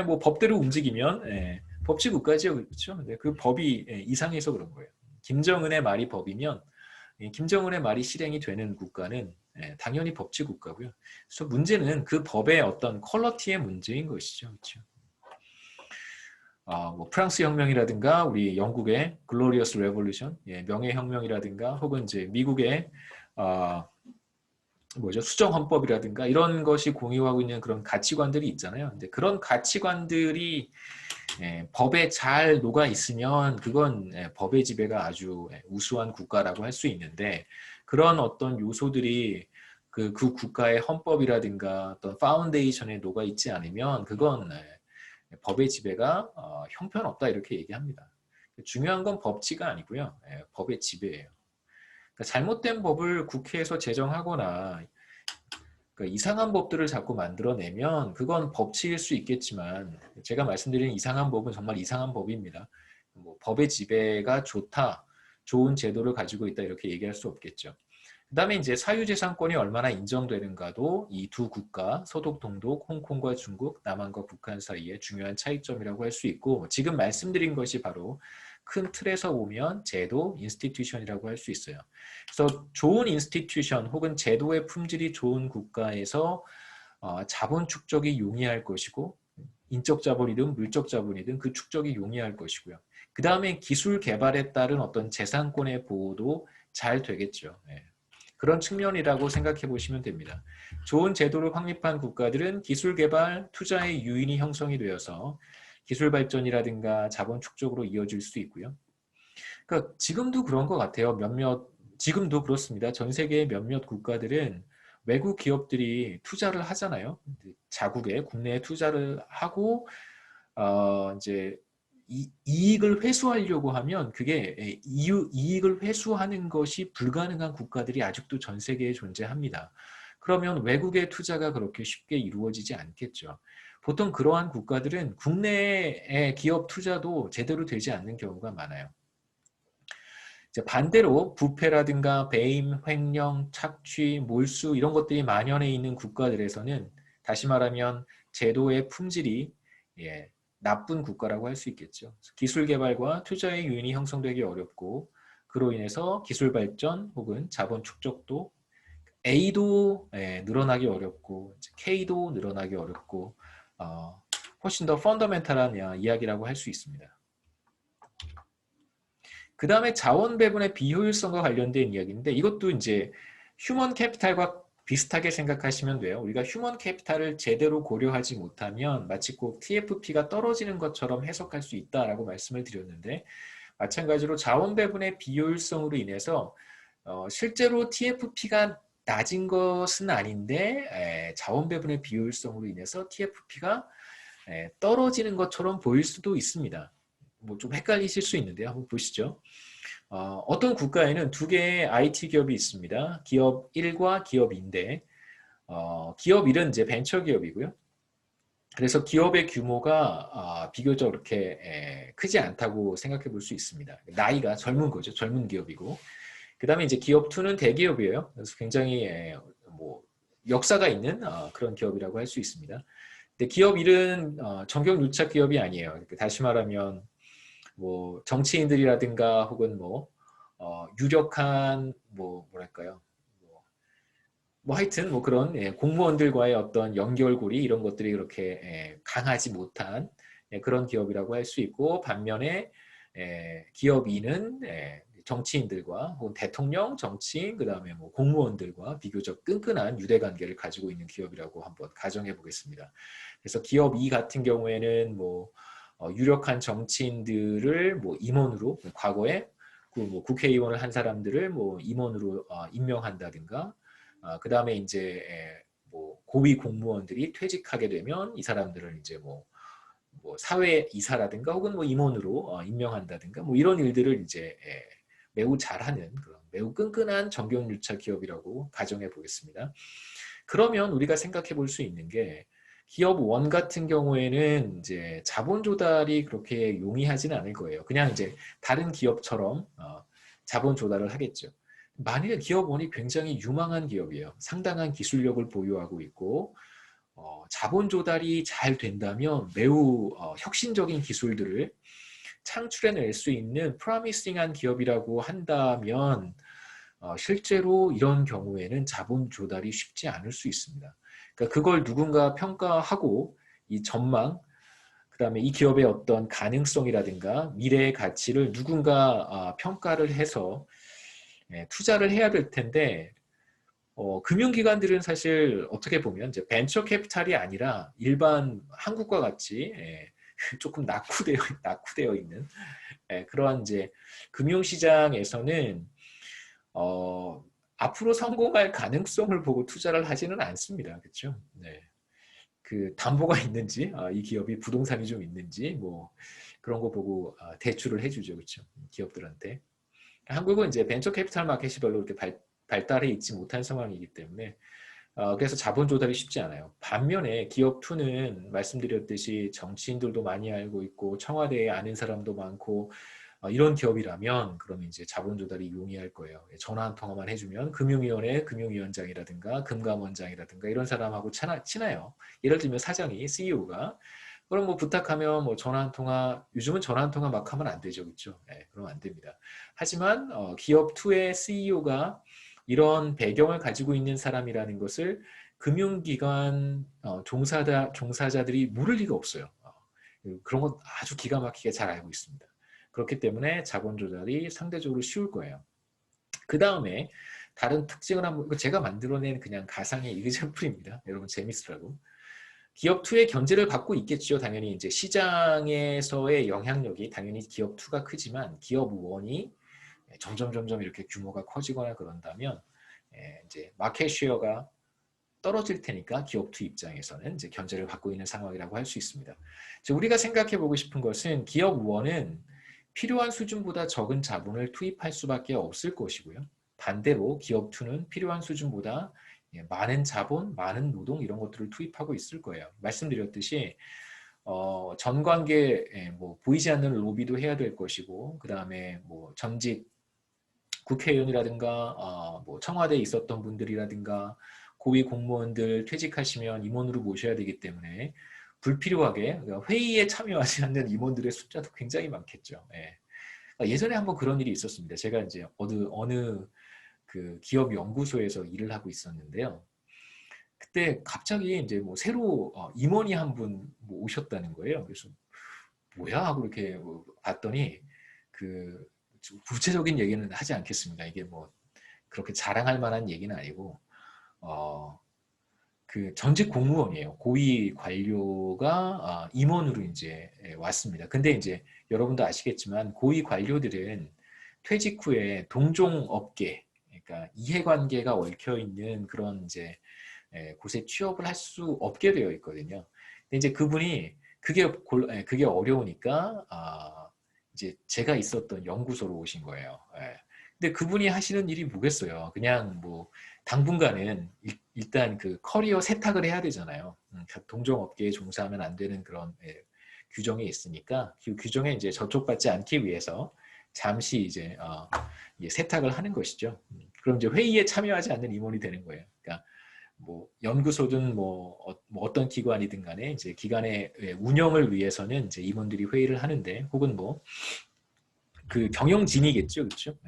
뭐 법대로 움직이면 법치 국가죠, 그렇죠? 근데 그 법이 이상해서 그런 거예요. 김정은의 말이 법이면 김정은의 말이 실행이 되는 국가는 당연히 법치 국가고요. 그래서 문제는 그 법의 어떤 퀄러티의 문제인 것이죠, 그렇죠? 뭐 프랑스 혁명이라든가 우리 영국의 글로리어스 레볼루션, 명예혁명이라든가 혹은 이제 미국의 뭐죠? 수정헌법이라든가 이런 것이 공유하고 있는 그런 가치관들이 있잖아요. 근데 그런 가치관들이 법에 잘 녹아 있으면 그건 법의 지배가 아주 우수한 국가라고 할 수 있는데 그런 어떤 요소들이 그 국가의 헌법이라든가 어떤 파운데이션에 녹아 있지 않으면 그건 법의 지배가 형편없다 이렇게 얘기합니다. 중요한 건 법치가 아니고요. 법의 지배예요. 그러니까 잘못된 법을 국회에서 제정하거나 그러니까 이상한 법들을 자꾸 만들어내면 그건 법치일 수 있겠지만 제가 말씀드린 이상한 법은 정말 이상한 법입니다. 뭐 법의 지배가 좋다, 좋은 제도를 가지고 있다 이렇게 얘기할 수 없겠죠. 그 다음에 이제 사유재산권이 얼마나 인정되는가도 이 두 국가, 서독, 동독, 홍콩과 중국, 남한과 북한 사이의 중요한 차이점이라고 할 수 있고 지금 말씀드린 것이 바로 큰 틀에서 보면 제도, 인스티튜션이라고 할 수 있어요. 그래서 좋은 인스티튜션 혹은 제도의 품질이 좋은 국가에서 자본 축적이 용이할 것이고 인적 자본이든 물적 자본이든 그 축적이 용이할 것이고요. 그 다음에 기술 개발에 따른 어떤 재산권의 보호도 잘 되겠죠. 그런 측면이라고 생각해 보시면 됩니다. 좋은 제도를 확립한 국가들은 기술 개발, 투자의 유인이 형성이 되어서 기술 발전이라든가 자본 축적으로 이어질 수 있고요. 그러니까 지금도 그런 것 같아요. 지금도 그렇습니다. 전 세계의 몇몇 국가들은 외국 기업들이 투자를 하잖아요. 자국에 국내에 투자를 하고 이제 이익을 회수하려고 하면 그게 이익을 회수하는 것이 불가능한 국가들이 아직도 전 세계에 존재합니다. 그러면 외국의 투자가 그렇게 쉽게 이루어지지 않겠죠. 보통 그러한 국가들은 국내의 기업 투자도 제대로 되지 않는 경우가 많아요. 반대로 부패라든가 배임, 횡령, 착취, 몰수 이런 것들이 만연해 있는 국가들에서는 다시 말하면 제도의 품질이 나쁜 국가라고 할 수 있겠죠. 기술 개발과 투자의 유인이 형성되기 어렵고 그로 인해서 기술 발전 혹은 자본 축적도 A도 늘어나기 어렵고 K도 늘어나기 어렵고 훨씬 더 펀더멘탈한 이야기라고 할 수 있습니다. 그 다음에 자원 배분의 비효율성과 관련된 이야기인데 이것도 이제 휴먼 캐피탈과 비슷하게 생각하시면 돼요. 우리가 휴먼 캐피탈을 제대로 고려하지 못하면 마치 꼭 TFP가 떨어지는 것처럼 해석할 수 있다라고 말씀을 드렸는데 마찬가지로 자원 배분의 비효율성으로 인해서 실제로 TFP가 낮은 것은 아닌데 자원 배분의 비효율성으로 인해서 TFP가 떨어지는 것처럼 보일 수도 있습니다. 뭐 좀 헷갈리실 수 있는데요. 한번 보시죠. 어떤 국가에는 두 개의 IT 기업이 있습니다. 기업 1과 기업 2인데 기업 1은 이제 벤처 기업이고요. 그래서 기업의 규모가 비교적 이렇게 크지 않다고 생각해 볼 수 있습니다. 나이가 젊은 거죠. 젊은 기업이고. 그 다음에 이제 기업 2는 대기업이에요. 그래서 굉장히 뭐 역사가 있는 그런 기업이라고 할 수 있습니다. 근데 기업 1은 정경유착 기업이 아니에요. 다시 말하면 뭐 정치인들이라든가 혹은 뭐 유력한 뭐랄까요 뭐 하여튼 뭐 그런 공무원들과의 어떤 연결고리 이런 것들이 그렇게 강하지 못한 그런 기업이라고 할 수 있고 반면에 기업 2는 정치인들과 혹은 대통령, 정치인, 그 다음에 뭐 공무원들과 비교적 끈끈한 유대관계를 가지고 있는 기업이라고 한번 가정해 보겠습니다. 그래서 기업 2 같은 경우에는 뭐 유력한 정치인들을 뭐 임원으로 과거에 뭐 국회의원을 한 사람들을 뭐 임원으로 임명한다든가 그 다음에 이제 뭐 고위 공무원들이 퇴직하게 되면 이 사람들을 이제 뭐 사회 이사라든가 혹은 뭐 임원으로 임명한다든가 뭐 이런 일들을 이제 매우 잘하는 그런 매우 끈끈한 정경유착 기업이라고 가정해 보겠습니다. 그러면 우리가 생각해 볼 수 있는 게 기업 1 같은 경우에는 이제 자본 조달이 그렇게 용이하지는 않을 거예요. 그냥 이제 다른 기업처럼 자본 조달을 하겠죠. 만약에 기업 1이 굉장히 유망한 기업이에요. 상당한 기술력을 보유하고 있고 자본 조달이 잘 된다면 매우 혁신적인 기술들을 창출해낼 수 있는 프로미싱한 기업이라고 한다면 실제로 이런 경우에는 자본 조달이 쉽지 않을 수 있습니다. 그러니까 그걸 누군가 평가하고 이 전망, 그다음에 이 기업의 어떤 가능성이라든가 미래의 가치를 누군가 평가를 해서 투자를 해야 될 텐데 금융기관들은 사실 어떻게 보면 이제 벤처 캐피탈이 아니라 일반 한국과 같이 조금 낙후되어 있는 그러한 이제 금융시장에서는 앞으로 성공할 가능성을 보고 투자를 하지는 않습니다. 그렇죠? 네. 그 담보가 있는지, 이 기업이 부동산이 좀 있는지, 뭐 그런 거 보고 대출을 해주죠, 그렇죠? 기업들한테. 한국은 이제 벤처 캐피탈 마켓이 별로 이렇게 발달해 있지 못한 상황이기 때문에 그래서 자본 조달이 쉽지 않아요. 반면에 기업 2는 말씀드렸듯이 정치인들도 많이 알고 있고 청와대에 아는 사람도 많고 이런 기업이라면 그러면 이제 자본 조달이 용이할 거예요. 전화 한 통화만 해주면 금융위원회 금융위원장이라든가 금감원장이라든가 이런 사람하고 친해요. 예를 들면 사장이 CEO가 그럼 뭐 부탁하면 뭐 전화 한 통화, 요즘은 전화 한 통화 막 하면 안 되죠, 그렇죠? 네, 그러면 안 됩니다. 하지만 기업 2의 CEO가 이런 배경을 가지고 있는 사람이라는 것을 금융기관 종사자들이 모를 리가 없어요. 그런 건 아주 기가 막히게 잘 알고 있습니다. 그렇기 때문에 자본 조달이 상대적으로 쉬울 거예요. 그 다음에 다른 특징을 한번, 제가 만들어낸 그냥 가상의 이그젠플입니다. 여러분 재밌으라고. 기업 2의 견제를 받고 있겠죠. 당연히 이제 시장에서의 영향력이 당연히 기업 2가 크지만 기업 1이 점점 이렇게 규모가 커지거나 그런다면 이제 마켓 쉐어가 떨어질 테니까 기업 2 입장에서는 이제 견제를 받고 있는 상황이라고 할 수 있습니다. 우리가 생각해 보고 싶은 것은 기업 1은 필요한 수준보다 적은 자본을 투입할 수밖에 없을 것이고요. 반대로 기업 2는 필요한 수준보다 많은 자본, 많은 노동 이런 것들을 투입하고 있을 거예요. 말씀드렸듯이 전관계 뭐 보이지 않는 로비도 해야 될 것이고 그 다음에 뭐 전직 국회의원이라든가 뭐 청와대에 있었던 분들이라든가 고위 공무원들 퇴직하시면 임원으로 모셔야 되기 때문에 불필요하게 회의에 참여하지 않는 임원들의 숫자도 굉장히 많겠죠. 예전에 한번 그런 일이 있었습니다. 제가 이제 어느 그 기업 연구소에서 일을 하고 있었는데요. 그때 갑자기 이제 뭐 새로 임원이 한 분 뭐 오셨다는 거예요. 그래서 뭐야 하고 이렇게 봤더니 그 구체적인 얘기는 하지 않겠습니다. 이게 뭐 그렇게 자랑할 만한 얘기는 아니고 그 전직 공무원이에요. 고위 관료가 임원으로 이제 왔습니다. 근데 이제 여러분도 아시겠지만 고위 관료들은 퇴직 후에 동종 업계, 그러니까 이해관계가 얽혀 있는 그런 이제 곳에 취업을 할 수 없게 되어 있거든요. 근데 이제 그분이 그게 어려우니까 이제 제가 있었던 연구소로 오신 거예요. 근데 그분이 하시는 일이 뭐겠어요? 그냥 뭐 당분간은 일단 그 커리어 세탁을 해야 되잖아요. 동종업계에 종사하면 안 되는 그런 규정이 있으니까 그 규정에 이제 저촉받지 않기 위해서 잠시 이제 세탁을 하는 것이죠. 그럼 이제 회의에 참여하지 않는 임원이 되는 거예요. 그러니까 뭐 연구소든 뭐 어떤 기관이든 간에 이제 기관의 운영을 위해서는 이제 임원들이 회의를 하는데 혹은 뭐 그 경영진이겠죠, 그렇죠?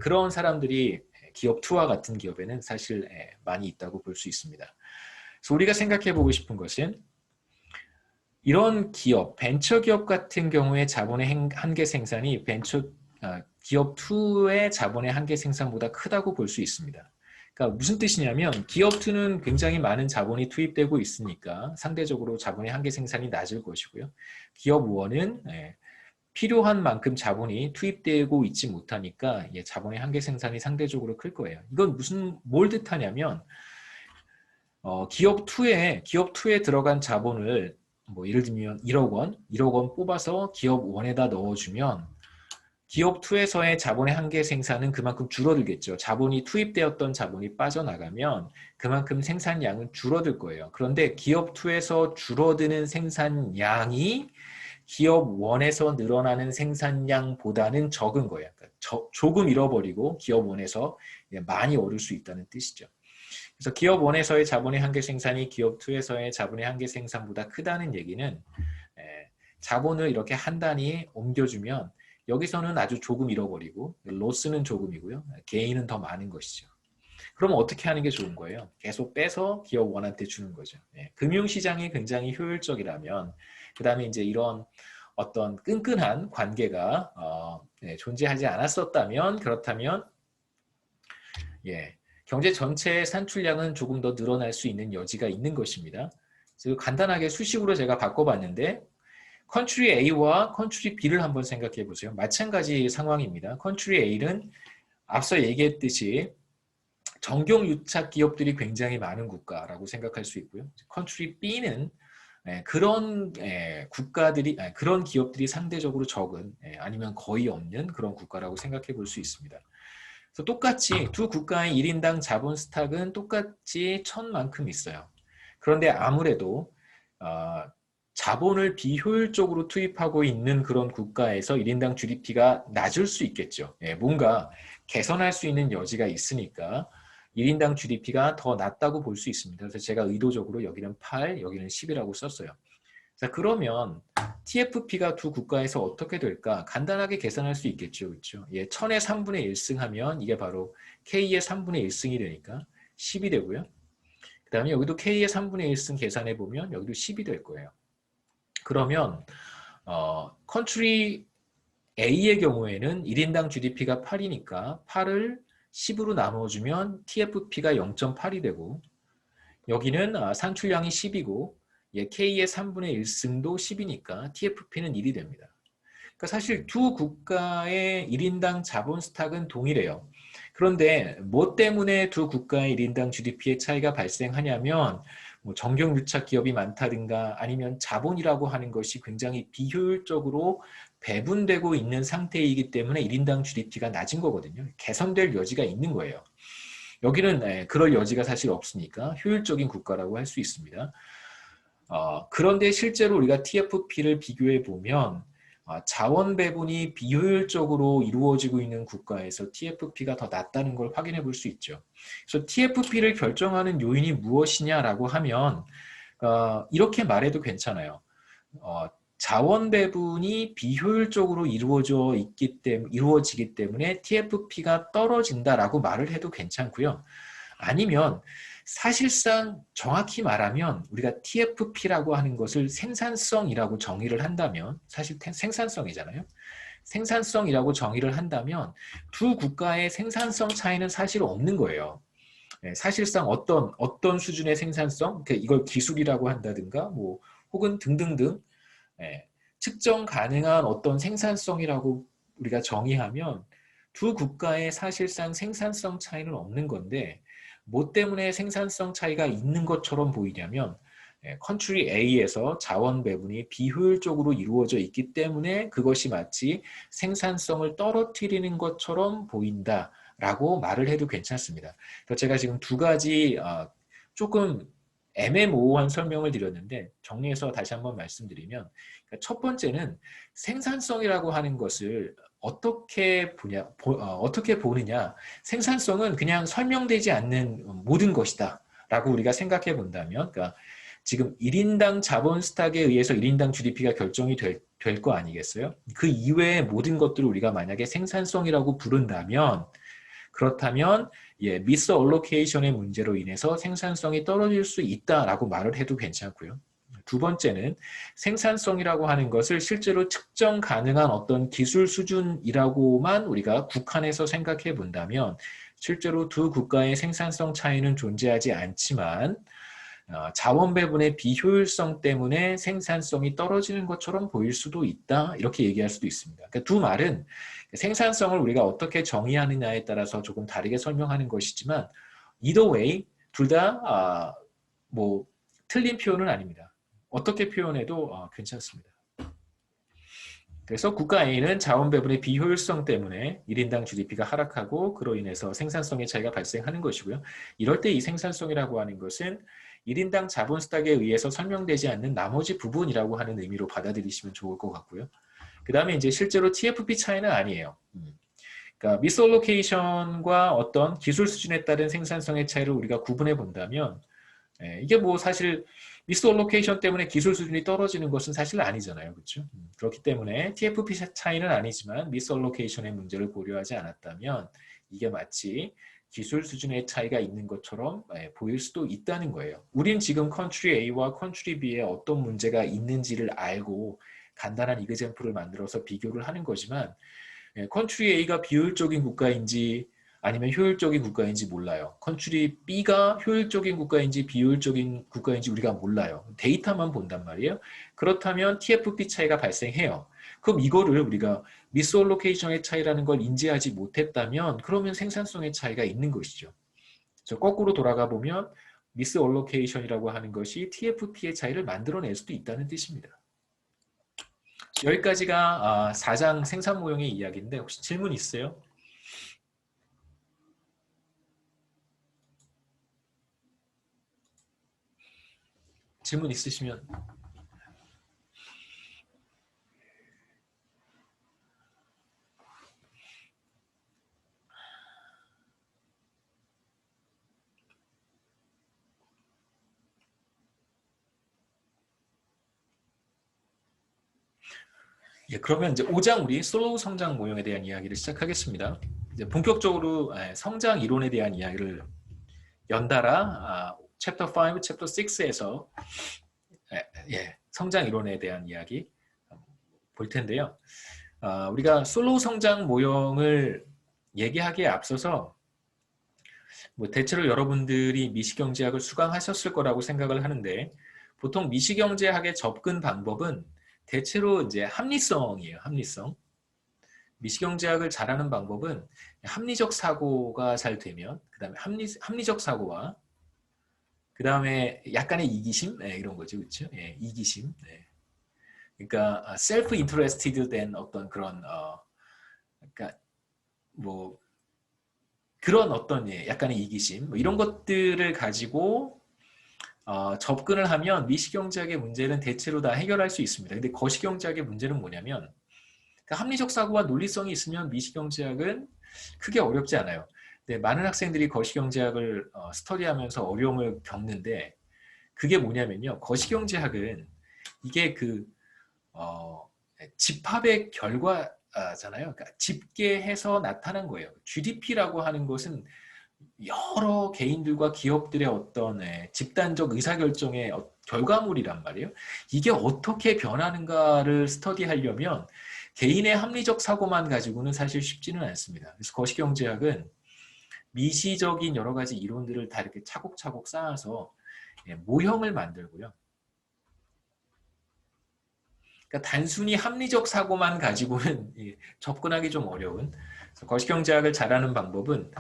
그런 사람들이 기업 2와 같은 기업에는 사실 많이 있다고 볼 수 있습니다. 그래서 우리가 생각해 보고 싶은 것은 이런 기업, 벤처 기업 같은 경우에 자본의 한계 생산이 기업 2의 자본의 한계 생산보다 크다고 볼 수 있습니다. 그러니까 무슨 뜻이냐면 기업 2는 굉장히 많은 자본이 투입되고 있으니까 상대적으로 자본의 한계 생산이 낮을 것이고요. 기업 1은 필요한 만큼 자본이 투입되고 있지 못하니까 자본의 한계 생산이 상대적으로 클 거예요. 이건 뭘 뜻하냐면 기업 2에 들어간 자본을 뭐 예를 들면 1억 원 뽑아서 기업 1에다 넣어주면 기업 2에서의 자본의 한계 생산은 그만큼 줄어들겠죠. 자본이 투입되었던 자본이 빠져나가면 그만큼 생산량은 줄어들 거예요. 그런데 기업 2에서 줄어드는 생산량이 기업 1에서 늘어나는 생산량보다는 적은 거예요. 그러니까 조금 잃어버리고 기업 1에서 많이 얻을 수 있다는 뜻이죠. 그래서 기업 1에서의 자본의 한계 생산이 기업 2에서의 자본의 한계 생산보다 크다는 얘기는 자본을 이렇게 한 단위 옮겨주면 여기서는 아주 조금 잃어버리고 로스는 조금이고요. 게인은 더 많은 것이죠. 그럼 어떻게 하는 게 좋은 거예요? 계속 빼서 기업 1한테 주는 거죠. 금융시장이 굉장히 효율적이라면 그 다음에 이제 이런 어떤 끈끈한 관계가 존재하지 않았었다면 그렇다면 경제 전체의 산출량은 조금 더 늘어날 수 있는 여지가 있는 것입니다. 그래서 간단하게 수식으로 제가 바꿔봤는데 컨트리 A와 컨트리 B를 한번 생각해 보세요. 마찬가지 상황입니다. 컨트리 A는 앞서 얘기했듯이 정경유착 기업들이 굉장히 많은 국가라고 생각할 수 있고요. 컨트리 B는 그런 국가들이 그런 기업들이 상대적으로 적은 아니면 거의 없는 그런 국가라고 생각해 볼 수 있습니다. 그래서 똑같이 두 국가의 1인당 자본 스탁은 똑같이 1000만큼 있어요. 그런데 아무래도 자본을 비효율적으로 투입하고 있는 그런 국가에서 1인당 GDP가 낮을 수 있겠죠. 뭔가 개선할 수 있는 여지가 있으니까 1인당 GDP가 더 낮다고 볼 수 있습니다. 그래서 제가 의도적으로 여기는 8, 여기는 10이라고 썼어요. 자, 그러면 TFP가 두 국가에서 어떻게 될까? 간단하게 계산할 수 있겠죠. 그렇죠? 1000의 3분의 1승 하면 이게 바로 K의 3분의 1승이 되니까 10이 되고요. 그 다음에 여기도 K의 3분의 1승 계산해 보면 여기도 10이 될 거예요. 그러면 컨트리 A의 경우에는 1인당 GDP가 8이니까 8을 10으로 나눠주면 TFP가 0.8이 되고 여기는 산출량이 10이고 K의 3분의 1승도 10이니까 TFP는 1이 됩니다. 그러니까 사실 두 국가의 1인당 자본 스탁은 동일해요. 그런데 뭐 때문에 두 국가의 1인당 GDP의 차이가 발생하냐면 뭐 정경유착 기업이 많다든가 아니면 자본이라고 하는 것이 굉장히 비효율적으로 배분되고 있는 상태이기 때문에 1인당 GDP가 낮은 거거든요. 개선될 여지가 있는 거예요. 여기는 그럴 여지가 사실 없으니까 효율적인 국가라고 할 수 있습니다. 그런데 실제로 우리가 TFP를 비교해 보면 자원 배분이 비효율적으로 이루어지고 있는 국가에서 TFP가 더 낮다는 걸 확인해 볼 수 있죠. 그래서 TFP를 결정하는 요인이 무엇이냐라고 하면 이렇게 말해도 괜찮아요. 자원 배분이 비효율적으로 이루어지기 때문에 TFP가 떨어진다라고 말을 해도 괜찮고요. 아니면 사실상 정확히 말하면 우리가 TFP라고 하는 것을 생산성이라고 정의를 한다면 사실 생산성이잖아요. 생산성이라고 정의를 한다면 두 국가의 생산성 차이는 사실 없는 거예요. 사실상 어떤 수준의 생산성, 이걸 기술이라고 한다든가 뭐 혹은 등등등 측정 가능한 어떤 생산성이라고 우리가 정의하면 두 국가의 사실상 생산성 차이는 없는 건데 뭐 때문에 생산성 차이가 있는 것처럼 보이냐면 컨트리 A에서 자원 배분이 비효율적으로 이루어져 있기 때문에 그것이 마치 생산성을 떨어뜨리는 것처럼 보인다라고 말을 해도 괜찮습니다. 그래서 제가 지금 두 가지 조금 애매모호한 설명을 드렸는데 정리해서 다시 한번 말씀드리면 첫 번째는 생산성이라고 하는 것을 어떻게 보느냐. 생산성은 그냥 설명되지 않는 모든 것이다 라고 우리가 생각해 본다면 그러니까 지금 1인당 자본 스탁에 의해서 1인당 GDP가 결정이 될 거 아니겠어요? 그 이외의 모든 것들을 우리가 만약에 생산성이라고 부른다면 그렇다면 미스 얼로케이션의 문제로 인해서 생산성이 떨어질 수 있다라고 말을 해도 괜찮고요. 두 번째는 생산성이라고 하는 것을 실제로 측정 가능한 어떤 기술 수준이라고만 우리가 국한해서 생각해 본다면 실제로 두 국가의 생산성 차이는 존재하지 않지만 자원 배분의 비효율성 때문에 생산성이 떨어지는 것처럼 보일 수도 있다 이렇게 얘기할 수도 있습니다. 그러니까 두 말은 생산성을 우리가 어떻게 정의하느냐에 따라서 조금 다르게 설명하는 것이지만 either way 둘 다 뭐 틀린 표현은 아닙니다. 어떻게 표현해도 괜찮습니다. 그래서 국가 A는 자원 배분의 비효율성 때문에 1인당 GDP가 하락하고 그로 인해서 생산성의 차이가 발생하는 것이고요. 이럴 때 이 생산성이라고 하는 것은 1인당 자본 스탁에 의해서 설명되지 않는 나머지 부분이라고 하는 의미로 받아들이시면 좋을 것 같고요. 그 다음에 이제 실제로 TFP 차이는 아니에요. 그러니까 미스올로케이션과 어떤 기술 수준에 따른 생산성의 차이를 우리가 구분해 본다면 이게 뭐 사실 미스올로케이션 때문에 기술 수준이 떨어지는 것은 사실 아니잖아요. 그렇죠? 그렇기 때문에 TFP 차이는 아니지만 미스올로케이션의 문제를 고려하지 않았다면 이게 마치 기술 수준의 차이가 있는 것처럼 보일 수도 있다는 거예요. 우린 지금 컨트리 A와 컨트리 B에 어떤 문제가 있는지를 알고 간단한 이그젬플을 만들어서 비교를 하는 거지만 컨트리 A가 비효율적인 국가인지 아니면 효율적인 국가인지 몰라요. 컨트리 B가 효율적인 국가인지 비효율적인 국가인지 우리가 몰라요. 데이터만 본단 말이에요. 그렇다면 TFP 차이가 발생해요. 그럼 이거를 우리가 미스올로케이션의 차이라는 걸 인지하지 못했다면 그러면 생산성의 차이가 있는 것이죠. 그래서 거꾸로 돌아가 보면 미스올로케이션이라고 하는 것이 TFP의 차이를 만들어낼 수도 있다는 뜻입니다. 여기까지가 4장 생산 모형의 이야기인데 혹시 질문 있어요? 질문 있으시면. 예, 그러면 이제 5장 우리 슬로우 성장 모형에 대한 이야기를 시작하겠습니다. 이제 본격적으로 성장 이론에 대한 이야기를 연달아 챕터 5, 챕터 6에서 성장 이론에 대한 이야기 볼 텐데요. 우리가 슬로우 성장 모형을 얘기하기에 앞서서 뭐 대체로 여러분들이 미시경제학을 수강하셨을 거라고 생각을 하는데 보통 미시경제학의 접근 방법은 대체로 이제 합리성이에요. 합리성. 미시경제학을 잘하는 방법은 합리적 사고가 잘 되면 그다음에 합리적 사고와 그다음에 약간의 이기심 이런 거죠. 그렇죠? 예, 이기심. 네. 그러니까 self interested 된 어떤 그런 그러니까 뭐 그런 어떤 약간의 이기심 뭐 이런 것들을 가지고 접근을 하면 미시경제학의 문제는 대체로 다 해결할 수 있습니다. 근데 거시경제학의 문제는 뭐냐면 합리적 사고와 논리성이 있으면 미시경제학은 크게 어렵지 않아요. 근데 많은 학생들이 거시경제학을 스터디하면서 어려움을 겪는데 그게 뭐냐면요. 거시경제학은 이게 그 집합의 결과잖아요. 그러니까 집계해서 나타난 거예요. GDP라고 하는 것은 여러 개인들과 기업들의 어떤 집단적 의사결정의 결과물이란 말이에요. 이게 어떻게 변하는가를 스터디하려면 개인의 합리적 사고만 가지고는 사실 쉽지는 않습니다. 그래서 거시경제학은 미시적인 여러 가지 이론들을 다 이렇게 차곡차곡 쌓아서 모형을 만들고요. 그러니까 단순히 합리적 사고만 가지고는 접근하기 좀 어려운 거시경제학을 잘하는 방법은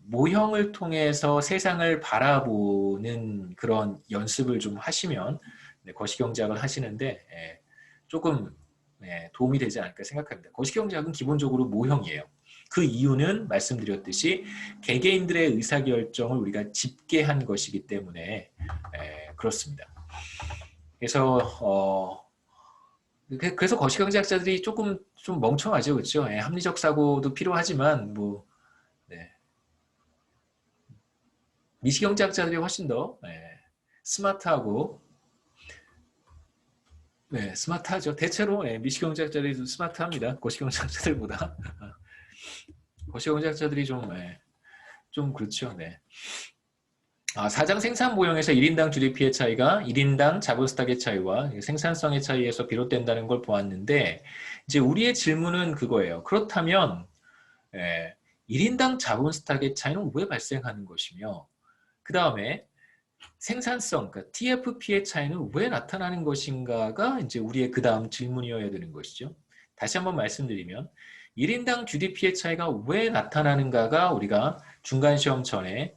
모형을 통해서 세상을 바라보는 그런 연습을 좀 하시면 거시경제학을 하시는데 조금 도움이 되지 않을까 생각합니다. 거시경제학은 기본적으로 모형이에요. 그 이유는 말씀드렸듯이 개개인들의 의사결정을 우리가 집계한 것이기 때문에 그렇습니다. 그래서 거시경제학자들이 조금 좀 멍청하죠, 그렇죠? 합리적 사고도 필요하지만 뭐 미시경제학자들이 훨씬 더 스마트하고 스마트하죠. 대체로 미시경제학자들이 좀 스마트합니다. 거시경제학자들보다. 거시경제학자들이 좀 그렇죠. 네. 4장 생산 모형에서 1인당 GDP의 차이가 1인당 자본 스탁의 차이와 생산성의 차이에서 비롯된다는 걸 보았는데 이제 우리의 질문은 그거예요. 그렇다면 1인당 자본 스탁의 차이는 왜 발생하는 것이며 그 다음에 생산성, 그러니까 TFP의 차이는 왜 나타나는 것인가가 이제 우리의 그 다음 질문이어야 되는 것이죠. 다시 한번 말씀드리면 1인당 GDP의 차이가 왜 나타나는가가 우리가 중간시험 전에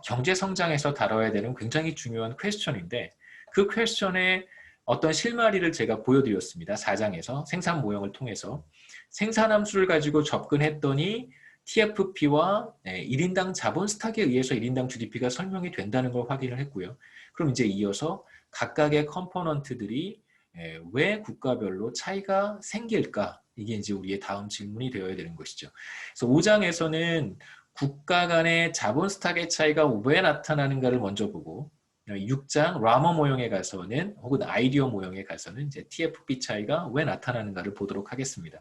경제 성장에서 다뤄야 되는 굉장히 중요한 퀘스천인데 그 퀘스천의 어떤 실마리를 제가 보여드렸습니다. 4장에서 생산 모형을 통해서 생산함수를 가지고 접근했더니 TFP와 1인당 자본 스탁에 의해서 1인당 GDP가 설명이 된다는 걸 확인을 했고요. 그럼 이제 이어서 각각의 컴포넌트들이 왜 국가별로 차이가 생길까? 이게 이제 우리의 다음 질문이 되어야 되는 것이죠. 그래서 5장에서는 국가 간의 자본 스탁의 차이가 왜 나타나는가를 먼저 보고 6장 라머 모형에 가서는 혹은 아이디어 모형에 가서는 이제 TFP 차이가 왜 나타나는가를 보도록 하겠습니다.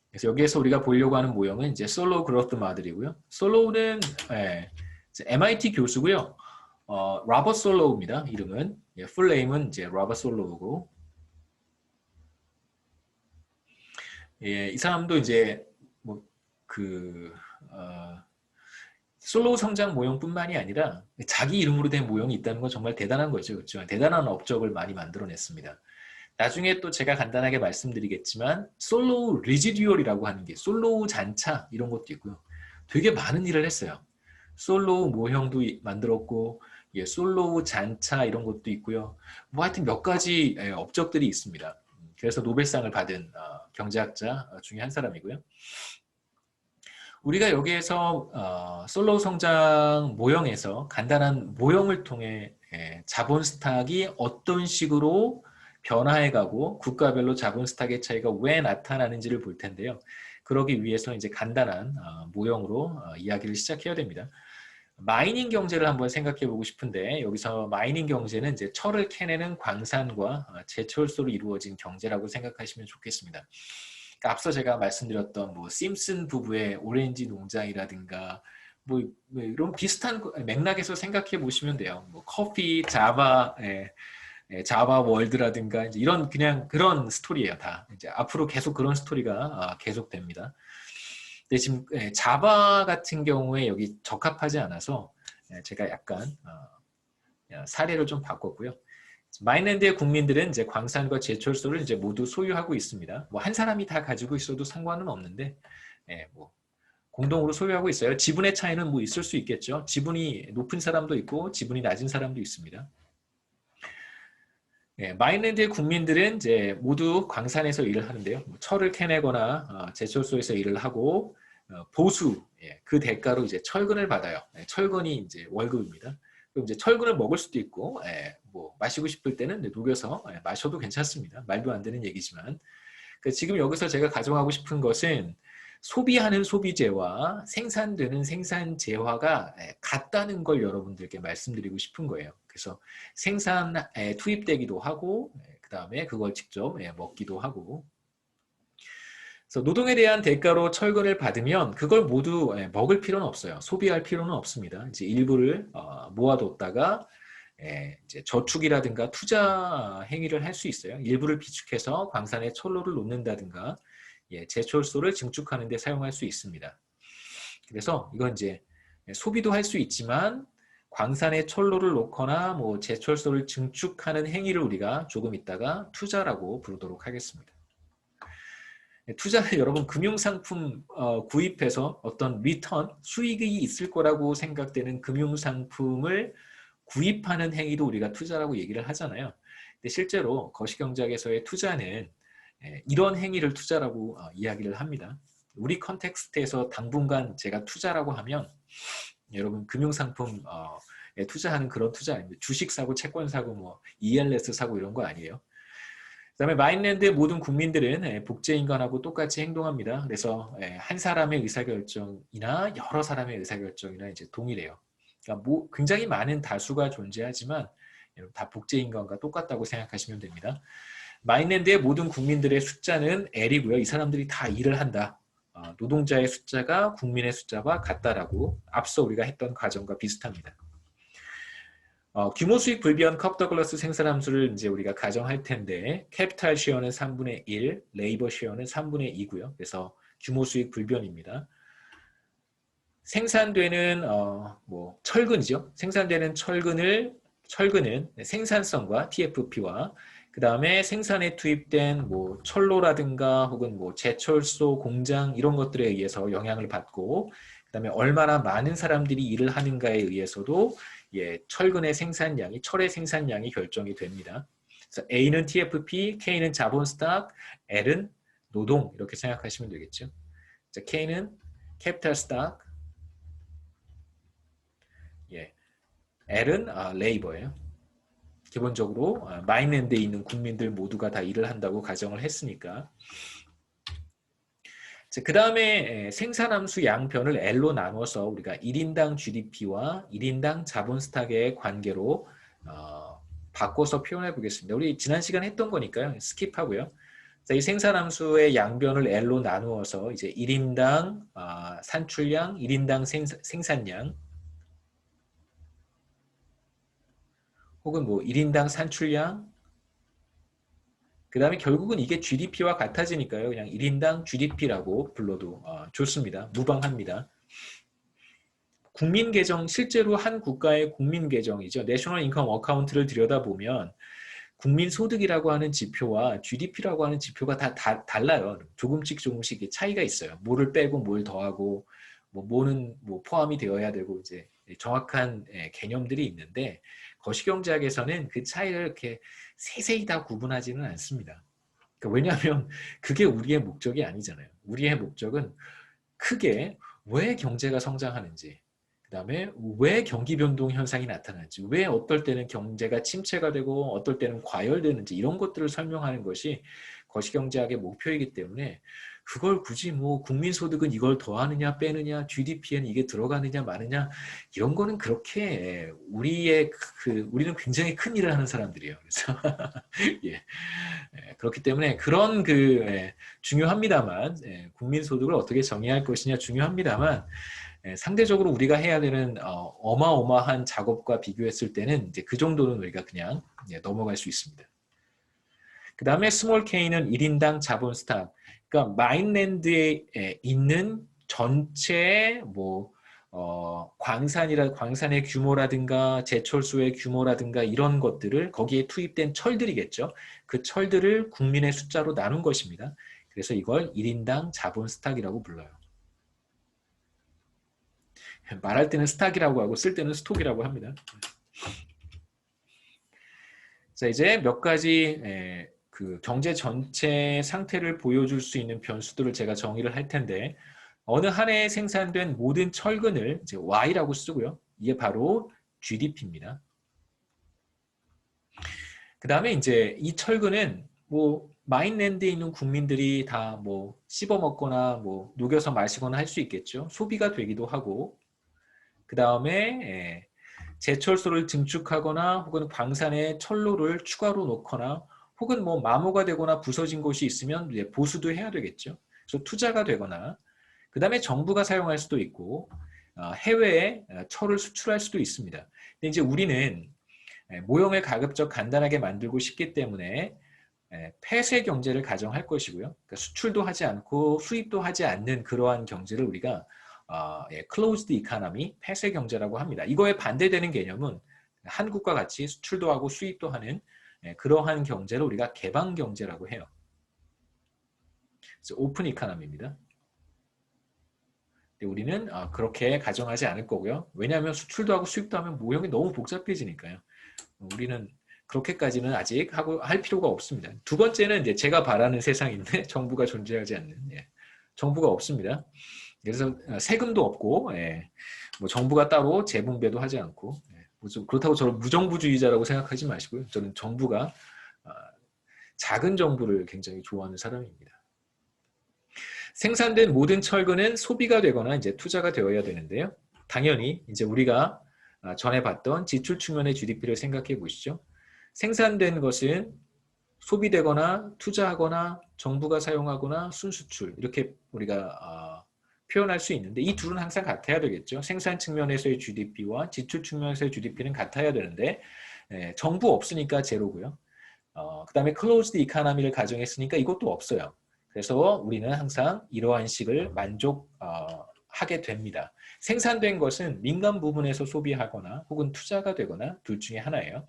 그래서 여기에서 우리가 보려고 하는 모형은 이제 솔로우 그로스 모델이고요. 솔로우는 MIT 교수고요. 로버트 솔로우입니다. 이름은 풀네임은 이제 로버트 솔로우고 이 사람도 이제 솔로우 성장 모형뿐만이 아니라 자기 이름으로 된 모형이 있다는 건 정말 대단한 거죠. 그렇죠? 대단한 업적을 많이 만들어냈습니다. 나중에 또 제가 간단하게 말씀드리겠지만 솔로우 리지듀얼이라고 하는 게 솔로우 잔차 이런 것도 있고요. 되게 많은 일을 했어요. 솔로우 모형도 만들었고 솔로우 잔차 이런 것도 있고요. 뭐 하여튼 몇 가지 업적들이 있습니다. 그래서 노벨상을 받은 경제학자 중에 한 사람이고요. 우리가 여기에서 솔로우 성장 모형에서 간단한 모형을 통해 자본 스탁이 어떤 식으로 변화해가고 국가별로 자본 스탁의 차이가 왜 나타나는지를 볼 텐데요. 그러기 위해서 이제 간단한 모형으로 이야기를 시작해야 됩니다. 마이닝 경제를 한번 생각해 보고 싶은데 여기서 마이닝 경제는 이제 철을 캐내는 광산과 제철소로 이루어진 경제라고 생각하시면 좋겠습니다. 그러니까 앞서 제가 말씀드렸던 뭐 심슨 부부의 오렌지 농장이라든가 뭐 이런 비슷한 맥락에서 생각해 보시면 돼요. 뭐 커피, 자바, 자바 월드라든가 이제 이런 그냥 그런 스토리예요. 다 이제 앞으로 계속 그런 스토리가 계속됩니다. 근데 지금 자바 같은 경우에 여기 적합하지 않아서 제가 약간 사례를 좀 바꿨고요. 마인랜드의 국민들은 이제 광산과 제철소를 이제 모두 소유하고 있습니다. 뭐 한 사람이 다 가지고 있어도 상관은 없는데, 뭐 공동으로 소유하고 있어요. 지분의 차이는 뭐 있을 수 있겠죠. 지분이 높은 사람도 있고 지분이 낮은 사람도 있습니다. 마인랜드의 국민들은 이제 모두 광산에서 일을 하는데요. 뭐 철을 캐내거나 제철소에서 일을 하고 보수 그 대가로 이제 철근을 받아요. 철근이 이제 월급입니다. 그럼 이제 철근을 먹을 수도 있고 뭐 마시고 싶을 때는 녹여서 마셔도 괜찮습니다. 말도 안 되는 얘기지만 지금 여기서 제가 가정하고 싶은 것은 소비하는 소비재와 생산되는 생산재화가 같다는 걸 여러분들께 말씀드리고 싶은 거예요. 그래서 생산에 투입되기도 하고 그 다음에 그걸 직접 먹기도 하고 그래서 노동에 대한 대가로 철근을 받으면 그걸 모두 먹을 필요는 없어요. 소비할 필요는 없습니다. 이제 일부를 모아뒀다가 이제 저축이라든가 투자 행위를 할 수 있어요. 일부를 비축해서 광산에 철로를 놓는다든가 제철소를 증축하는 데 사용할 수 있습니다. 그래서 이건 이제 소비도 할 수 있지만 광산에 철로를 놓거나 뭐 제철소를 증축하는 행위를 우리가 조금 있다가 투자라고 부르도록 하겠습니다. 투자는 여러분 금융상품 구입해서 어떤 리턴, 수익이 있을 거라고 생각되는 금융상품을 구입하는 행위도 우리가 투자라고 얘기를 하잖아요. 근데 실제로 거시경제학에서의 투자는 이런 행위를 투자라고 이야기를 합니다. 우리 컨텍스트에서 당분간 제가 투자라고 하면 여러분 금융상품 투자하는 그런 투자 아닙니다. 주식 사고, 채권 사고, 뭐 ELS 사고 이런 거 아니에요. 그다음에 마인랜드의 모든 국민들은 복제인간하고 똑같이 행동합니다. 그래서 한 사람의 의사결정이나 여러 사람의 의사결정이나 이제 동일해요. 그러니까 굉장히 많은 다수가 존재하지만 다 복제인간과 똑같다고 생각하시면 됩니다. 마인랜드의 모든 국민들의 숫자는 L이고요. 이 사람들이 다 일을 한다. 노동자의 숫자가 국민의 숫자와 같다라고 앞서 우리가 했던 과정과 비슷합니다. 규모 수익 불변 컵 더글러스 생산함수를 이제 우리가 가정할 텐데 캐피탈 쉐어는 3분의 1, 레이버 쉐어는 3분의 2고요. 그래서 규모 수익 불변입니다. 생산되는 뭐 철근이죠. 생산되는 철근은 생산성과 TFP와 그 다음에 생산에 투입된 뭐 철로라든가 혹은 뭐 제철소 공장 이런 것들에 의해서 영향을 받고 그 다음에 얼마나 많은 사람들이 일을 하는가에 의해서도 철근의 생산량이 철의 생산량이 결정이 됩니다. 그래서 A는 TFP, K는 자본 스탁, L은 노동 이렇게 생각하시면 되겠죠. 자, K는 캐피탈 스탁, 예, L은 레이버예요. 기본적으로 마인랜드에 있는 국민들 모두가 다 일을 한다고 가정을 했으니까. 그 다음에 생산함수 양변을 L로 나눠서 우리가 1인당 GDP와 1인당 자본 스탁의 관계로 바꿔서 표현해 보겠습니다. 우리 지난 시간에 했던 거니까요. 스킵하고요. 자, 이 생산함수의 양변을 L로 나누어서 이제 1인당 산출량, 1인당 생산량, 혹은 뭐 1인당 산출량, 그 다음에 결국은 이게 GDP와 같아지니까요. 그냥 1인당 GDP라고 불러도 좋습니다. 무방합니다. 국민계정, 실제로 한 국가의 국민계정이죠. 내셔널 인컴 어카운트를 들여다보면 국민소득이라고 하는 지표와 GDP라고 하는 지표가 다 달라요. 조금씩 차이가 있어요. 뭐를 빼고 뭘 더하고 뭐는 포함이 되어야 되고 이제 정확한 개념들이 있는데 거시경제학에서는 그 차이를 이렇게 세세히 다 구분하지는 않습니다. 그러니까 왜냐하면 그게 우리의 목적이 아니잖아요. 우리의 목적은 크게 왜 경제가 성장하는지, 그 다음에 왜 경기 변동 현상이 나타나는지, 왜 어떨 때는 경제가 침체가 되고 어떨 때는 과열되는지 이런 것들을 설명하는 것이 거시경제학의 목표이기 때문에 그걸 굳이 뭐 국민소득은 이걸 더하느냐 빼느냐, GDP에는 이게 들어가느냐 마느냐 이런 거는 그렇게 우리는 굉장히 큰 일을 하는 사람들이에요. 그래서 예. 그렇기 때문에 그런 중요합니다만 국민소득을 어떻게 정의할 것이냐 중요합니다만 상대적으로 우리가 해야 되는 어마어마한 작업과 비교했을 때는 이제 그 정도는 우리가 그냥 넘어갈 수 있습니다. 그 다음에 스몰 K는 1인당 자본 스탁. 그러니까 마인랜드에 있는 전체 광산의 규모라든가 제철소의 규모라든가 이런 것들을 거기에 투입된 철들이겠죠. 그 철들을 국민의 숫자로 나눈 것입니다. 그래서 이걸 1인당 자본 스탁이라고 불러요. 말할 때는 스탁이라고 하고 쓸 때는 스톡이라고 합니다. 자, 이제 몇 가지 그 경제 전체 상태를 보여줄 수 있는 변수들을 제가 정의를 할 텐데 어느 한 해에 생산된 모든 철근을 이제 Y라고 쓰고요. 이게 바로 GDP입니다. 그 다음에 이제 이 철근은 마인랜드에 있는 국민들이 다 씹어먹거나 녹여서 마시거나 할 수 있겠죠. 소비가 되기도 하고 그 다음에 제철소를 증축하거나 혹은 광산에 철로를 추가로 놓거나 혹은 마모가 되거나 부서진 곳이 있으면 이제 보수도 해야 되겠죠. 그래서 투자가 되거나 그 다음에 정부가 사용할 수도 있고 해외에 철을 수출할 수도 있습니다. 근데 이제 우리는 모형을 가급적 간단하게 만들고 싶기 때문에 폐쇄 경제를 가정할 것이고요. 그러니까 수출도 하지 않고 수입도 하지 않는 그러한 경제를 우리가 closed economy, 폐쇄 경제라고 합니다. 이거에 반대되는 개념은 한국과 같이 수출도 하고 수입도 하는 그러한 경제를 우리가 개방 경제라고 해요. 그래서 오픈 이코노미입니다. 우리는 그렇게 가정하지 않을 거고요. 왜냐하면 수출도 하고 수입도 하면 모형이 너무 복잡해지니까요. 우리는 그렇게까지는 아직 할 필요가 없습니다. 두 번째는 이제 제가 바라는 세상인데 정부가 존재하지 않는 정부가 없습니다. 그래서 세금도 없고 정부가 따로 재분배도 하지 않고 그렇다고 저는 무정부주의자라고 생각하지 마시고요. 저는 정부가 작은 정부를 굉장히 좋아하는 사람입니다. 생산된 모든 철근은 소비가 되거나 이제 투자가 되어야 되는데요. 당연히 이제 우리가 전에 봤던 지출 측면의 GDP를 생각해 보시죠. 생산된 것은 소비되거나 투자하거나 정부가 사용하거나 순수출 이렇게 우리가 표현할 수 있는데 이 둘은 항상 같아야 되겠죠. 생산 측면에서의 GDP와 지출 측면에서의 GDP는 같아야 되는데 정부 없으니까 제로고요. 그 다음에 클로즈드 이코노미를 가정했으니까 이것도 없어요. 그래서 우리는 항상 이러한 식을 만족하게 됩니다. 생산된 것은 민간 부분에서 소비하거나 혹은 투자가 되거나 둘 중에 하나예요.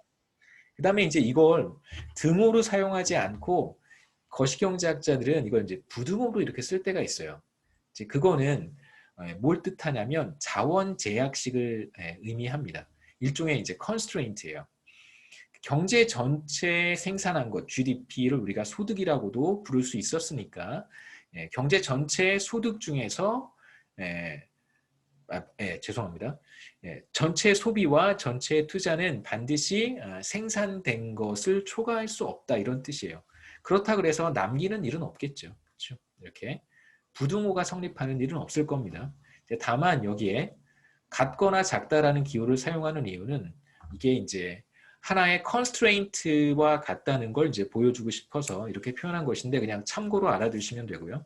그 다음에 이제 이걸 등호로 사용하지 않고 거시경제학자들은 이걸 이제 부등호로 이렇게 쓸 때가 있어요. 이제 그거는 뭘 뜻하냐면 자원 제약식을 의미합니다. 일종의 이제 constraint예요. 경제 전체 생산한 것, GDP를 우리가 소득이라고도 부를 수 있었으니까 경제 전체 소득 중에서 죄송합니다. 전체 소비와 전체 투자는 반드시 생산된 것을 초과할 수 없다 이런 뜻이에요. 그렇다 그래서 남기는 일은 없겠죠. 그렇죠? 이렇게 부등호가 성립하는 일은 없을 겁니다. 다만 여기에 같거나 작다라는 기호를 사용하는 이유는 이게 이제 하나의 constraint와 같다는 걸 이제 보여주고 싶어서 이렇게 표현한 것인데 그냥 참고로 알아두시면 되고요.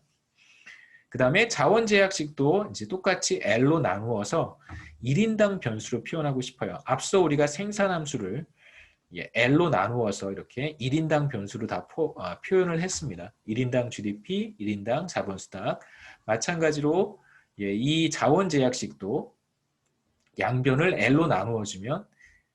그 다음에 자원제약식도 이제 똑같이 L로 나누어서 1인당 변수로 표현하고 싶어요. 앞서 우리가 생산함수를 L로 나누어서 이렇게 1인당 변수로 다 표현을 했습니다. 1인당 GDP, 1인당 자본스탁. 마찬가지로 이 자원제약식도 양변을 L로 나누어주면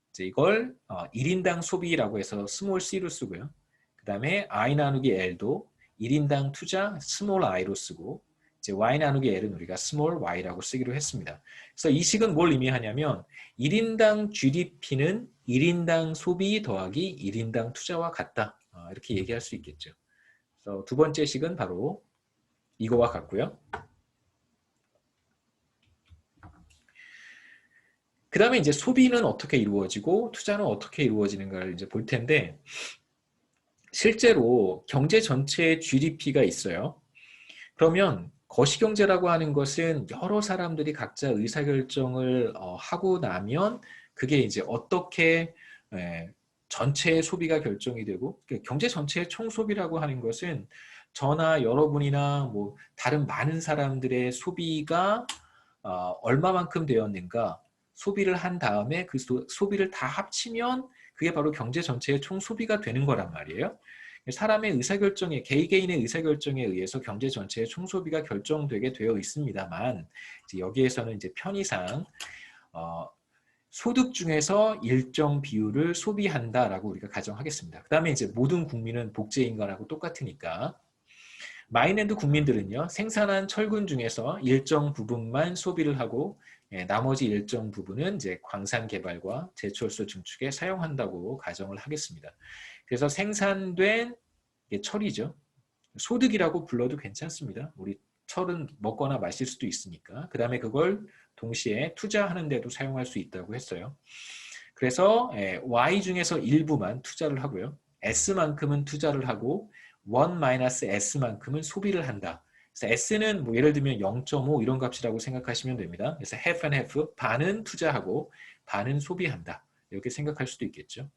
이제 이걸 1인당 소비라고 해서 스몰 c로 쓰고요. 그 다음에 I 나누기 L도 1인당 투자 스몰 i로 쓰고 이제 y 나누기 l은 우리가 small y라고 쓰기로 했습니다. 그래서 이 식은 뭘 의미하냐면 1인당 GDP는 1인당 소비 더하기 1인당 투자와 같다. 이렇게 얘기할 수 있겠죠. 그래서 두 번째 식은 바로 이거와 같고요. 그 다음에 이제 소비는 어떻게 이루어지고 투자는 어떻게 이루어지는가를 이제 볼 텐데 실제로 경제 전체의 GDP가 있어요. 그러면 거시경제라고 하는 것은 여러 사람들이 각자 의사결정을 하고 나면 그게 이제 어떻게 전체의 소비가 결정이 되고 경제 전체의 총소비라고 하는 것은 저나 여러분이나 뭐 다른 많은 사람들의 소비가 얼마만큼 되었는가 소비를 한 다음에 그 소비를 다 합치면 그게 바로 경제 전체의 총소비가 되는 거란 말이에요. 사람의 의사결정에 개개인의 의사결정에 의해서 경제 전체의 총소비가 결정되게 되어 있습니다만 이제 여기에서는 이제 편의상 소득 중에서 일정 비율을 소비한다라고 우리가 가정하겠습니다. 그 다음에 이제 모든 국민은 복제인간하고 똑같으니까 마인랜드 국민들은요 생산한 철근 중에서 일정 부분만 소비를 하고 나머지 일정 부분은 이제 광산 개발과 제철소 증축에 사용한다고 가정을 하겠습니다. 그래서 생산된 철이죠. 소득이라고 불러도 괜찮습니다. 우리 철은 먹거나 마실 수도 있으니까. 그 다음에 그걸 동시에 투자하는 데도 사용할 수 있다고 했어요. 그래서 Y 중에서 일부만 투자를 하고요. S만큼은 투자를 하고 1-S만큼은 소비를 한다. 그래서 S는 뭐 예를 들면 0.5 이런 값이라고 생각하시면 됩니다. 그래서 half and half, 반은 투자하고 반은 소비한다. 이렇게 생각할 수도 있겠죠.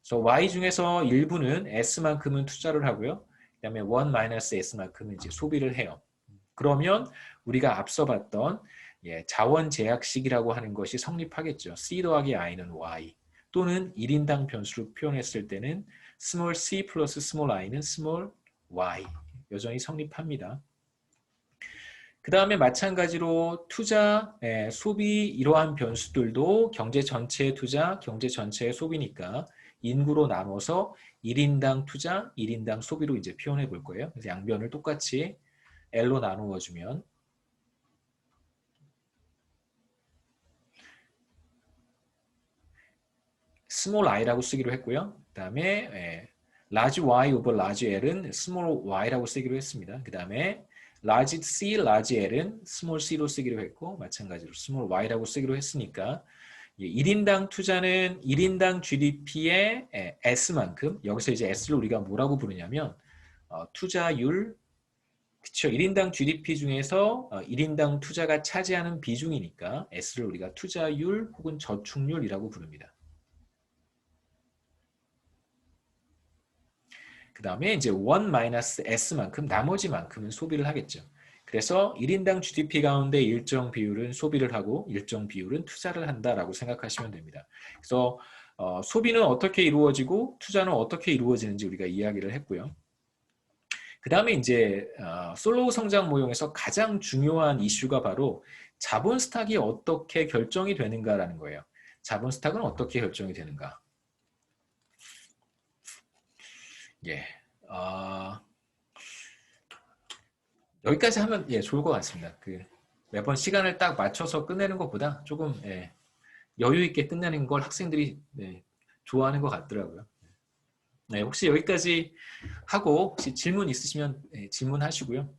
그래서 Y 중에서 일부는 S만큼은 투자를 하고요. 그 다음에 1-S만큼은 이제 소비를 해요. 그러면 우리가 앞서 봤던 자원제약식이라고 하는 것이 성립하겠죠. C 더하기 I는 Y 또는 1인당 변수로 표현했을 때는 small c 플러스 small i는 small y 여전히 성립합니다. 그 다음에 마찬가지로 투자, 소비 이러한 변수들도 경제 전체의 투자, 경제 전체의 소비니까 인구로 나눠서 1인당 투자, 1인당 소비로 이제 표현해 볼 거예요. 그래서 양변을 똑같이 L로 나누어 주면 small i라고 쓰기로 했고요. 그 다음에 large y over large l은 small y라고 쓰기로 했습니다. 그 다음에 large c, large l은 small c로 쓰기로 했고 마찬가지로 small y라고 쓰기로 했으니까 1인당 투자는 1인당 GDP의 S만큼 여기서 이제 S를 우리가 뭐라고 부르냐면 투자율 그쵸 1인당 GDP 중에서 1인당 투자가 차지하는 비중이니까 S를 우리가 투자율 혹은 저축률이라고 부릅니다. 그 다음에 이제 1-S만큼 나머지만큼은 소비를 하겠죠. 그래서 1인당 GDP 가운데 일정 비율은 소비를 하고 일정 비율은 투자를 한다라고 생각하시면 됩니다. 그래서 소비는 어떻게 이루어지고 투자는 어떻게 이루어지는지 우리가 이야기를 했고요. 그 다음에 이제 솔로우 성장 모형에서 가장 중요한 이슈가 바로 자본 스탁이 어떻게 결정이 되는가라는 거예요. 자본 스탁은 어떻게 결정이 되는가? 예, 여기까지 하면 좋을 것 같습니다. 매번 시간을 딱 맞춰서 끝내는 것보다 조금 여유 있게 끝내는 걸 학생들이 좋아하는 것 같더라고요. 네, 혹시 여기까지 하고 혹시 질문 있으시면 네, 질문하시고요.